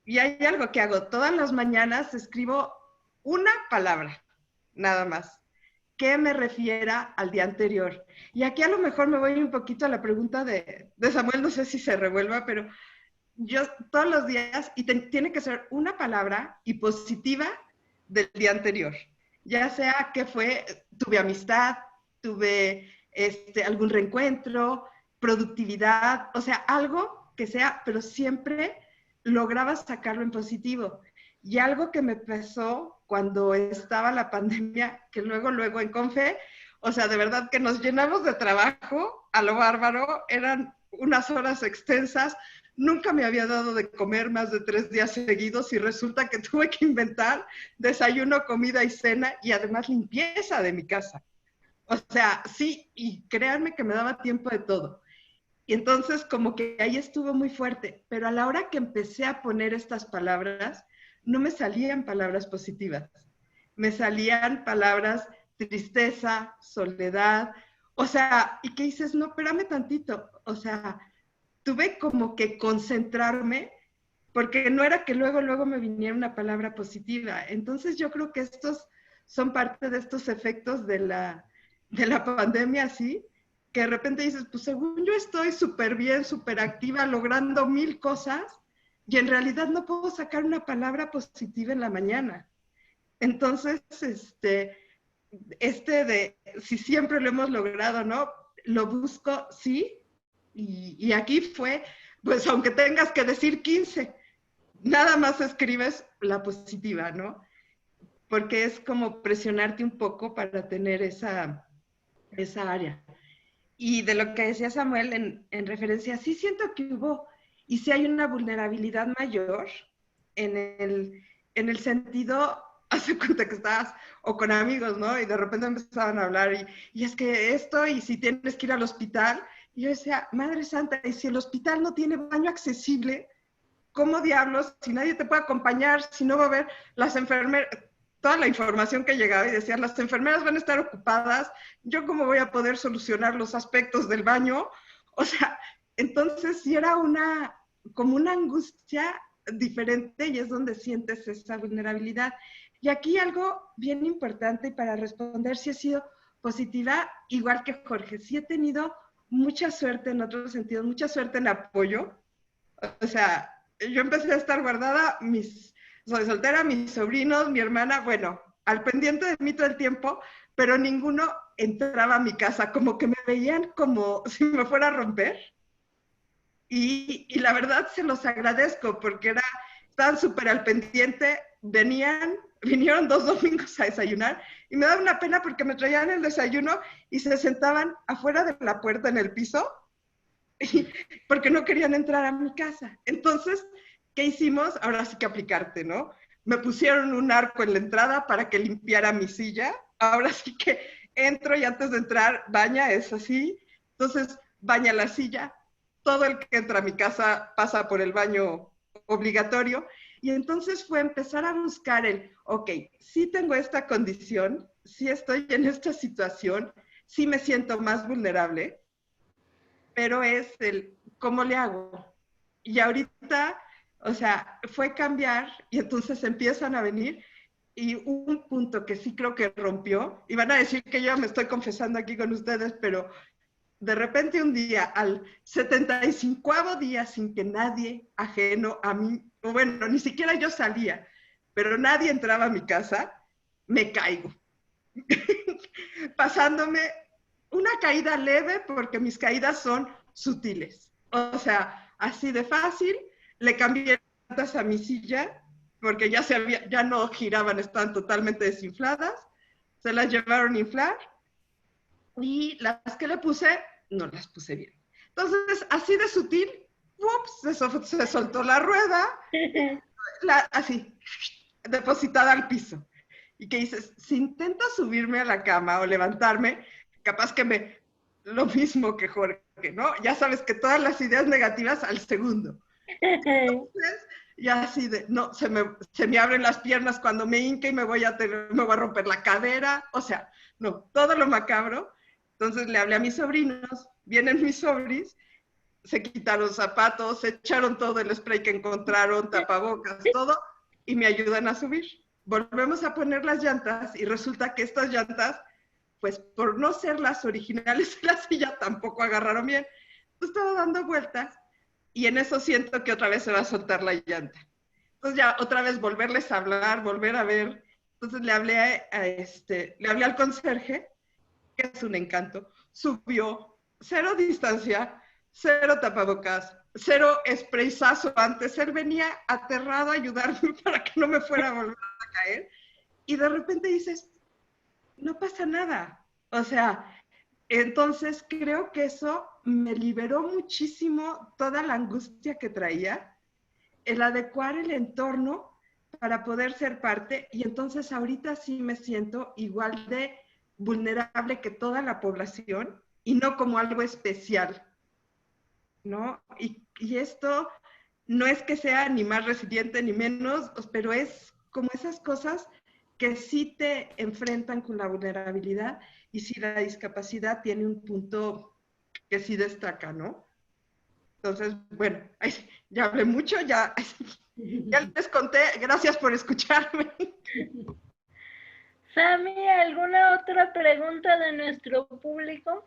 [SPEAKER 3] y hay algo que hago, todas las mañanas escribo una palabra, nada más, que me refiera al día anterior. Y aquí a lo mejor me voy un poquito a la pregunta de Samuel, no sé si se revuelva, pero yo todos los días, y tiene que ser una palabra y positiva del día anterior. Ya sea que tuve amistad, tuve algún reencuentro, productividad, o sea, algo que sea, pero siempre lograba sacarlo en positivo. Y algo que me pasó cuando estaba la pandemia, que luego en Confe, o sea, de verdad que nos llenamos de trabajo a lo bárbaro, eran unas horas extensas, nunca me había dado de comer más de 3 días seguidos y resulta que tuve que inventar desayuno, comida y cena y además limpieza de mi casa. O sea, sí, y créanme que me daba tiempo de todo. Y entonces como que ahí estuvo muy fuerte, pero a la hora que empecé a poner estas palabras, no me salían palabras positivas, me salían palabras tristeza, soledad, o sea, y que dices, no, espérame tantito, o sea, tuve como que concentrarme porque no era que luego me viniera una palabra positiva. Entonces yo creo que estos son parte de estos efectos de la pandemia, ¿sí? Que de repente dices, pues según yo estoy súper bien, súper activa, logrando 1000 cosas, y en realidad no puedo sacar una palabra positiva en la mañana. Entonces, de si siempre lo hemos logrado, ¿no? Lo busco, sí, y aquí fue, pues aunque tengas que decir 15, nada más escribes la positiva, ¿no? Porque es como presionarte un poco para tener esa área. Y de lo que decía Samuel en referencia, sí siento que hubo, y sí hay una vulnerabilidad mayor en el sentido, hace cuenta que estabas o con amigos, ¿no? Y de repente empezaban a hablar y es que esto, y si tienes que ir al hospital, y yo decía, Madre Santa, y si el hospital no tiene baño accesible, ¿cómo diablos, si nadie te puede acompañar, si no va a haber las enfermeras, toda la información que llegaba y decían, las enfermeras van a estar ocupadas, yo cómo voy a poder solucionar los aspectos del baño? O sea, entonces sí era como una angustia diferente y es donde sientes esa vulnerabilidad. Y aquí algo bien importante para responder si he sido positiva, igual que Jorge, sí he tenido mucha suerte en otros sentidos, mucha suerte en apoyo. O sea, yo empecé a estar guardada, soy soltera, mis sobrinos, mi hermana, bueno, al pendiente de mí todo el tiempo, pero ninguno entraba a mi casa, como que me veían como si me fuera a romper. Y la verdad se los agradezco porque estaban súper al pendiente, vinieron 2 domingos a desayunar y me daba una pena porque me traían el desayuno y se sentaban afuera de la puerta en el piso porque no querían entrar a mi casa. Entonces, ¿qué hicimos? Ahora sí que aplicarte, ¿no? Me pusieron un arco en la entrada para que limpiara mi silla. Ahora sí que entro y antes de entrar, baña, es así. Entonces, baña la silla. Todo el que entra a mi casa pasa por el baño obligatorio. Y entonces fue empezar a buscar ok, sí tengo esta condición, sí estoy en esta situación, sí me siento más vulnerable, pero es ¿cómo le hago? Y ahorita, o sea, fue cambiar y entonces empiezan a venir y un punto que sí creo que rompió, y van a decir que yo me estoy confesando aquí con ustedes, pero de repente un día, al 75º día sin que nadie ajeno a mí, o bueno, ni siquiera yo salía, pero nadie entraba a mi casa, me caigo. Pasándome una caída leve porque mis caídas son sutiles. O sea, así de fácil, le cambié llantas a mi silla porque ya no giraban, estaban totalmente desinfladas, se las llevaron a inflar y las que le puse, no las puse bien. Entonces, así de sutil, ups, se soltó la rueda, así, depositada al piso. Y que dices, si intento subirme a la cama o levantarme, capaz que lo mismo que Jorge, ¿no? Ya sabes que todas las ideas negativas al segundo. Entonces, ya así de, no, se me abren las piernas cuando me hinque y me voy a romper la cadera, o sea, no, todo lo macabro. Entonces le hablé a mis sobrinos, vienen mis sobris, se quitaron zapatos, se echaron todo el spray que encontraron, tapabocas, todo, y me ayudan a subir. Volvemos a poner las llantas y resulta que estas llantas, pues por no ser las originales de la silla, tampoco agarraron bien. Entonces estaba dando vueltas y en eso siento que otra vez se va a soltar la llanta. Entonces ya otra vez volverles a hablar, volver a ver. Entonces le hablé le hablé al conserje, que es un encanto, subió, 0 distancia, 0 tapabocas, 0 sprayazo antes. Él venía aterrado a ayudarme para que no me fuera a volver a caer. Y de repente dices, no pasa nada. O sea, entonces creo que eso me liberó muchísimo toda la angustia que traía, el adecuar el entorno para poder ser parte. Y entonces ahorita sí me siento igual de vulnerable que toda la población y no como algo especial, ¿no? Y esto no es que sea ni más resiliente ni menos, pero es como esas cosas que sí te enfrentan con la vulnerabilidad y si la discapacidad tiene un punto que sí destaca, ¿no? Entonces, bueno, ya hablé mucho, ya les conté, gracias por escucharme.
[SPEAKER 1] Sammy, ¿alguna otra pregunta de nuestro público?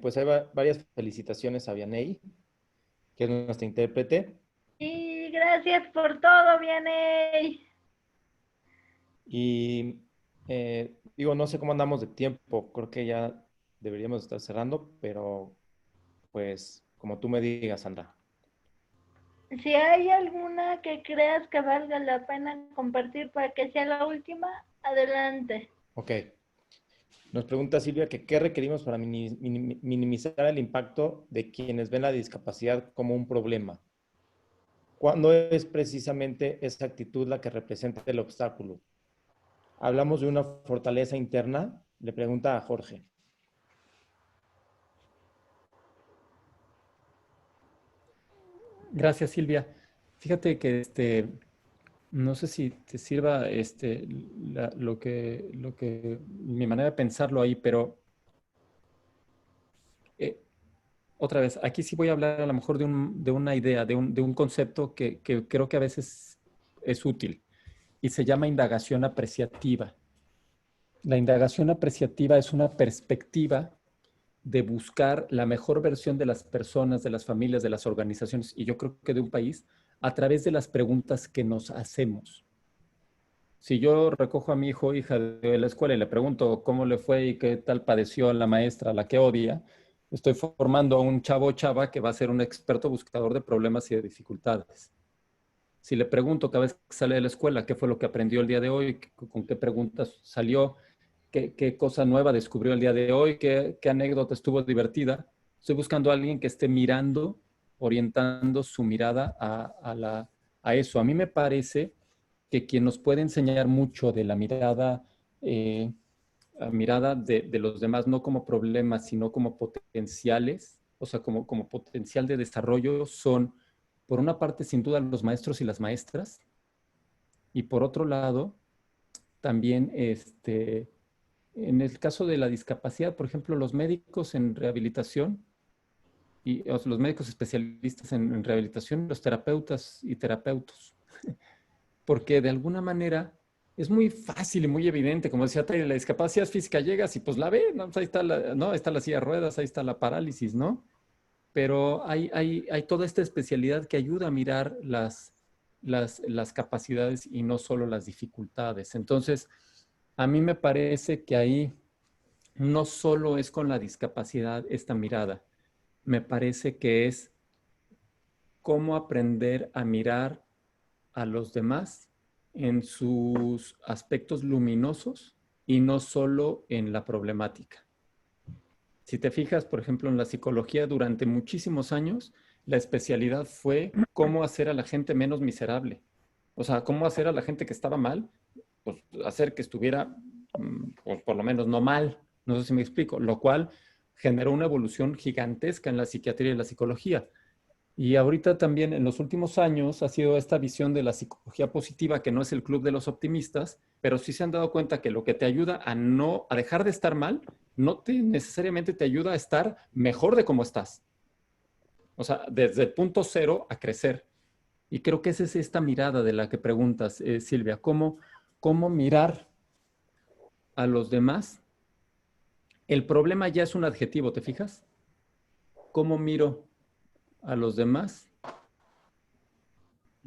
[SPEAKER 5] Pues hay varias felicitaciones a Vianey, que es nuestra intérprete.
[SPEAKER 1] Y gracias por todo, Vianey.
[SPEAKER 5] Y digo, no sé cómo andamos de tiempo, creo que ya deberíamos estar cerrando, pero pues como tú me digas, Sandra.
[SPEAKER 1] Si hay alguna que creas que valga la pena compartir para que sea la última, adelante.
[SPEAKER 5] Ok. Nos pregunta Silvia que qué requerimos para minimizar el impacto de quienes ven la discapacidad como un problema. ¿Cuándo es precisamente esa actitud la que representa el obstáculo? ¿Hablamos de una fortaleza interna? Le pregunta a Jorge.
[SPEAKER 4] Gracias, Silvia. Fíjate que no sé si te sirva mi manera de pensarlo ahí, pero otra vez, aquí sí voy a hablar a lo mejor de una idea, de un concepto que creo que a veces es útil y se llama indagación apreciativa. La indagación apreciativa es una perspectiva de buscar la mejor versión de las personas, de las familias, de las organizaciones y yo creo que de un país a través de las preguntas que nos hacemos. Si yo recojo a mi hijo o hija de la escuela y le pregunto cómo le fue y qué tal padeció la maestra, la que odia, estoy formando a un chavo o chava que va a ser un experto buscador de problemas y de dificultades. Si le pregunto cada vez que sale de la escuela qué fue lo que aprendió el día de hoy, con qué preguntas salió, qué cosa nueva descubrió el día de hoy, qué anécdota estuvo divertida, estoy buscando a alguien que esté mirando, orientando su mirada a eso. A mí me parece que quien nos puede enseñar mucho de la mirada, de los demás, no como problemas, sino como potenciales, o sea, como potencial de desarrollo, son, por una parte, sin duda, los maestros y las maestras, y por otro lado, también, en el caso de la discapacidad, por ejemplo, los médicos en rehabilitación, los médicos especialistas en rehabilitación, los terapeutas y terapeutas, porque de alguna manera es muy fácil y muy evidente, como decía Taylor, la discapacidad física llegas y pues la ves, ¿no? Pues ahí está ¿no? Está la silla de ruedas, ahí está la parálisis, ¿no? Pero hay toda esta especialidad que ayuda a mirar las capacidades y no solo las dificultades. Entonces, a mí me parece que ahí no solo es con la discapacidad esta mirada, me parece que es cómo aprender a mirar a los demás en sus aspectos luminosos y no solo en la problemática. Si te fijas, por ejemplo, en la psicología, durante muchísimos años, la especialidad fue cómo hacer a la gente menos miserable. O sea, cómo hacer a la gente que estaba mal, pues hacer que estuviera, pues, por lo menos no mal. No sé si me explico. Lo cual generó una evolución gigantesca en la psiquiatría y la psicología. Y ahorita también en los últimos años ha sido esta visión de la psicología positiva, que no es el club de los optimistas, pero sí se han dado cuenta que lo que te ayuda a dejar de estar mal, no necesariamente te ayuda a estar mejor de cómo estás. O sea, desde el punto cero a crecer. Y creo que esa es esta mirada de la que preguntas, Silvia, ¿cómo mirar a los demás? El problema ya es un adjetivo, ¿te fijas? ¿Cómo miro a los demás?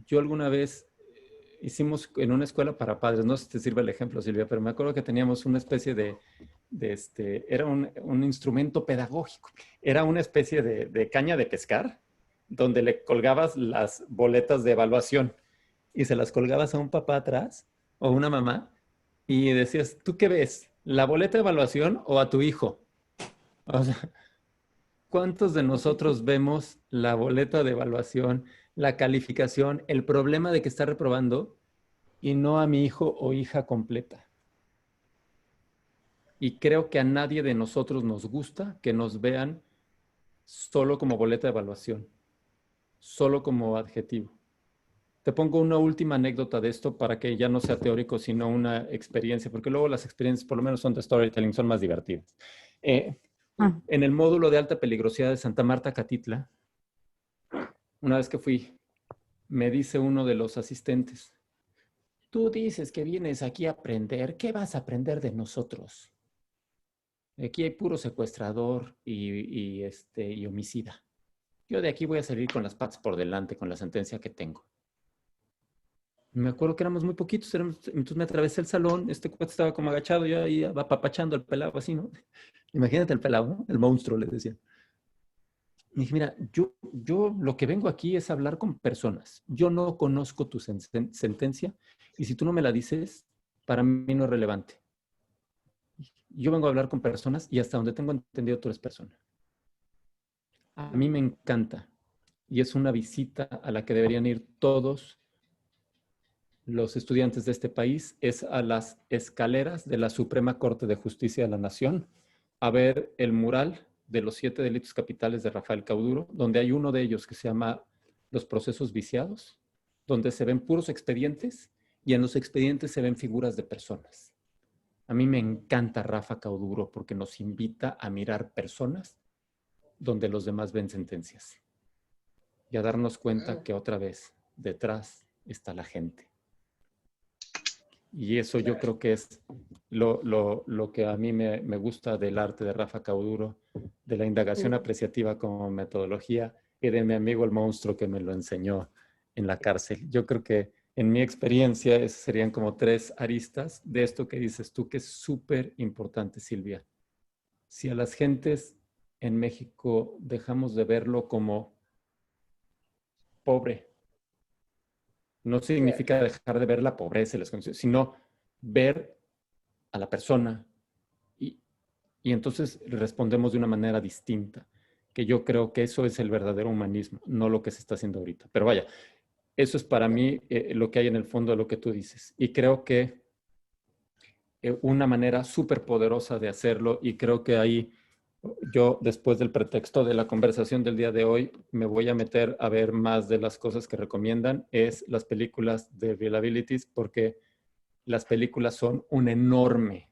[SPEAKER 4] Yo alguna vez hicimos en una escuela para padres, no sé si te sirve el ejemplo, Silvia, pero me acuerdo que teníamos una especie era un instrumento pedagógico, era una especie de caña de pescar, donde le colgabas las boletas de evaluación y se las colgabas a un papá atrás o una mamá y decías, ¿tú qué ves? ¿La boleta de evaluación o a tu hijo? O sea, ¿cuántos de nosotros vemos la boleta de evaluación, la calificación, el problema de que está reprobando y no a mi hijo o hija completa? Y creo que a nadie de nosotros nos gusta que nos vean solo como boleta de evaluación, solo como adjetivo. Te pongo una última anécdota de esto para que ya no sea teórico, sino una experiencia, porque luego las experiencias, por lo menos son de storytelling, son más divertidas. En el módulo de alta peligrosidad de Santa Marta, Catitla, una vez que fui, me dice uno de los asistentes, tú dices que vienes aquí a aprender, ¿qué vas a aprender de nosotros? Aquí hay puro secuestrador y homicida. Yo de aquí voy a salir con las patas por delante con la sentencia que tengo. Me acuerdo que éramos muy poquitos, entonces me atravesé el salón, este cuate estaba como agachado, yo ahí apapachando al pelado así, ¿no? Imagínate el pelado, ¿no? El monstruo, le decía. Y dije, mira, yo lo que vengo aquí es hablar con personas. Yo no conozco tu sentencia y si tú no me la dices, para mí no es relevante. Yo vengo a hablar con personas y hasta donde tengo entendido tú eres persona. A mí me encanta y es una visita a la que deberían ir todos los estudiantes de este país, es a las escaleras de la Suprema Corte de Justicia de la Nación a ver el mural de los 7 delitos capitales de Rafael Cauduro, donde hay uno de ellos que se llama Los procesos viciados, donde se ven puros expedientes y en los expedientes se ven figuras de personas. A mí me encanta Rafa Cauduro porque nos invita a mirar personas donde los demás ven sentencias y a darnos cuenta que otra vez detrás está la gente. Y eso yo creo que es lo que a mí me gusta del arte de Rafa Cauduro, de la indagación apreciativa como metodología y de mi amigo el monstruo que me lo enseñó en la cárcel. Yo creo que en mi experiencia esas serían como 3 aristas de esto que dices tú, que es súper importante, Silvia. Si a las gentes en México dejamos de verlo como pobre, no significa dejar de ver la pobreza y las condiciones, sino ver a la persona y entonces respondemos de una manera distinta, que yo creo que eso es el verdadero humanismo, no lo que se está haciendo ahorita. Pero vaya, eso es para mí lo que hay en el fondo de lo que tú dices. Y creo que una manera súper poderosa de hacerlo, y creo que ahí yo, después del pretexto de la conversación del día de hoy, me voy a meter a ver más de las cosas que recomiendan, es las películas de Reliabilities, porque las películas son un enorme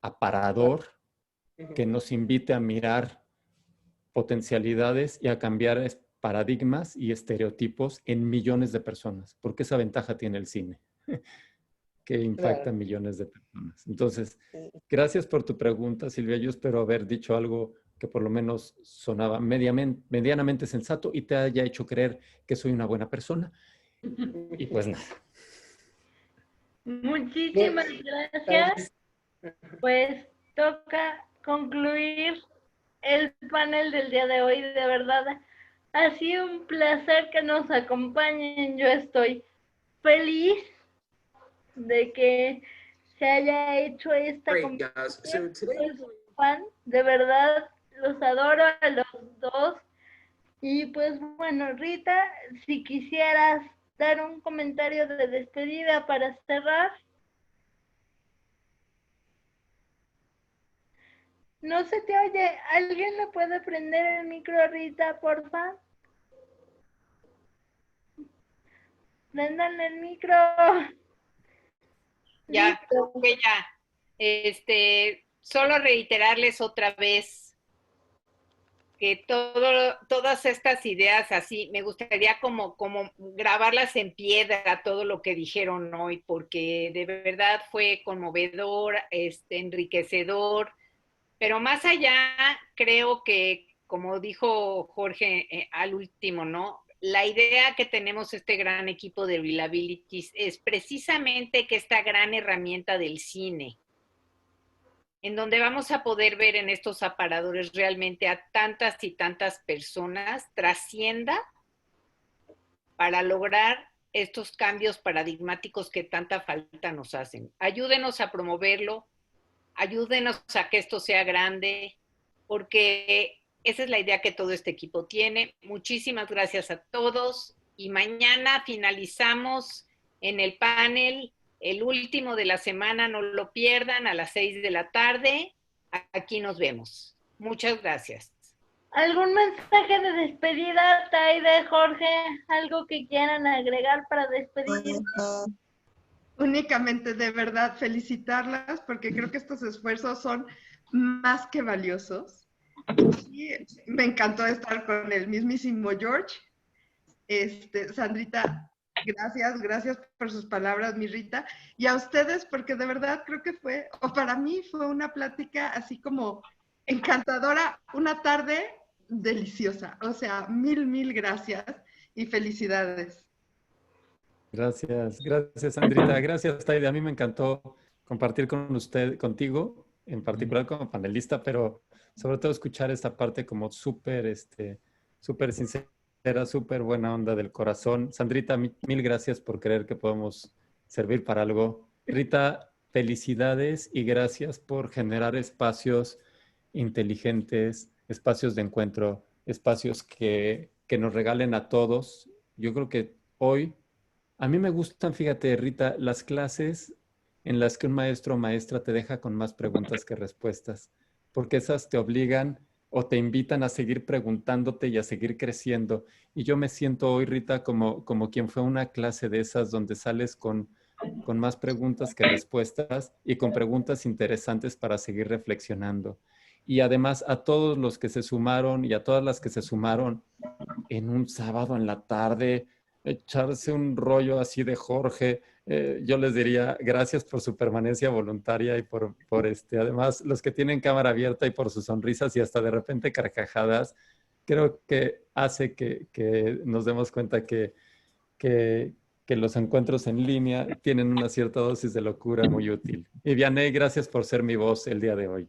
[SPEAKER 4] aparador que nos invite a mirar potencialidades y a cambiar paradigmas y estereotipos en millones de personas, porque esa ventaja tiene el cine, que impacta a millones de personas. Entonces, gracias por tu pregunta, Silvia. Yo espero haber dicho algo que por lo menos sonaba medianamente sensato y te haya hecho creer que soy una buena persona. Y pues nada.
[SPEAKER 1] Muchísimas gracias. Pues toca concluir el panel del día de hoy. De verdad, ha sido un placer que nos acompañen. Yo estoy feliz de que se haya hecho esta conversación. Soy fan, de verdad, los adoro a los dos. Y pues bueno, Rita, si quisieras dar un comentario de despedida para cerrar. No se te oye. ¿Alguien le puede prender el micro a Rita, porfa? Prendan el micro.
[SPEAKER 2] Ya,
[SPEAKER 1] Listo.
[SPEAKER 2] que ya. Solo reiterarles otra vez que todas estas ideas así, me gustaría como grabarlas en piedra, todo lo que dijeron hoy, porque de verdad fue conmovedor, enriquecedor, pero más allá, creo que, como dijo Jorge al último, ¿no? La idea que tenemos este gran equipo de Reliabilities es precisamente que esta gran herramienta del cine, en donde vamos a poder ver en estos aparadores realmente a tantas y tantas personas, trascienda para lograr estos cambios paradigmáticos que tanta falta nos hacen. Ayúdenos a promoverlo, ayúdenos a que esto sea grande, porque esa es la idea que todo este equipo tiene. Muchísimas gracias a todos y mañana finalizamos en el panel, el último de la semana, no lo pierdan, a las 6 de la tarde. Aquí nos vemos. Muchas gracias.
[SPEAKER 1] ¿Algún mensaje de despedida, Taide, Jorge? ¿Algo que quieran agregar para despedir?
[SPEAKER 3] Únicamente, de verdad, felicitarlas porque creo que estos esfuerzos son más que valiosos. Y me encantó estar con el mismísimo George. Sandrita, gracias por sus palabras, mi Rita. Y a ustedes, porque de verdad creo que para mí fue una plática así como encantadora, una tarde deliciosa. O sea, mil gracias y felicidades.
[SPEAKER 4] Gracias, Sandrita. Gracias, Taide. A mí me encantó compartir contigo, en particular como panelista, pero sobre todo escuchar esta parte como súper sincera, súper buena onda del corazón. Sandrita, mil gracias por creer que podemos servir para algo. Rita, felicidades y gracias por generar espacios inteligentes, espacios de encuentro, espacios que nos regalen a todos. Yo creo que hoy a mí me gustan, fíjate, Rita, las clases en las que un maestro o maestra te deja con más preguntas que respuestas, porque esas te obligan o te invitan a seguir preguntándote y a seguir creciendo. Y yo me siento hoy, Rita, como quien fue a una clase de esas donde sales con más preguntas que respuestas y con preguntas interesantes para seguir reflexionando. Y además a todos los que se sumaron y a todas las que se sumaron en un sábado en la tarde, echarse un rollo así de Jorge, yo les diría gracias por su permanencia voluntaria y por además los que tienen cámara abierta y por sus sonrisas y hasta de repente carcajadas, creo que hace que nos demos cuenta que los encuentros en línea tienen una cierta dosis de locura muy útil. Y Vianey, gracias por ser mi voz el día de hoy.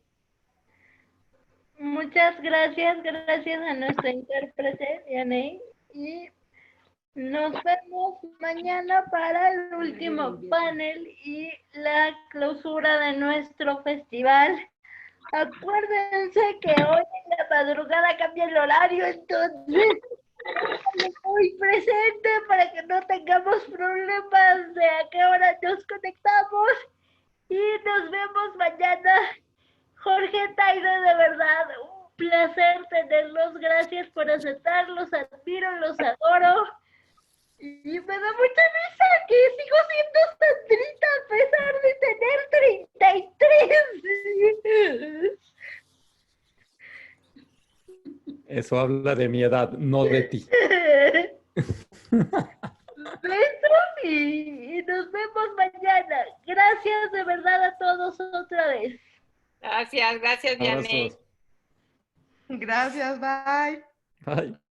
[SPEAKER 1] Muchas gracias a nuestra intérprete, Yanei, y nos vemos mañana para el último panel y la clausura de nuestro festival. Acuérdense que hoy en la madrugada cambia el horario, entonces muy presente para que no tengamos problemas de a qué hora nos conectamos y nos vemos mañana. Jorge, Taide, de verdad, un placer tenerlos. Gracias por aceptarlos, admiro, los adoro. Y me da mucha risa que sigo siendo Sandrita a pesar de tener 33.
[SPEAKER 4] Eso habla de mi edad, no de ti.
[SPEAKER 1] Besos y nos vemos mañana. Gracias de verdad a todos otra vez.
[SPEAKER 2] Gracias, Vianey.
[SPEAKER 3] Gracias, bye.
[SPEAKER 4] Bye.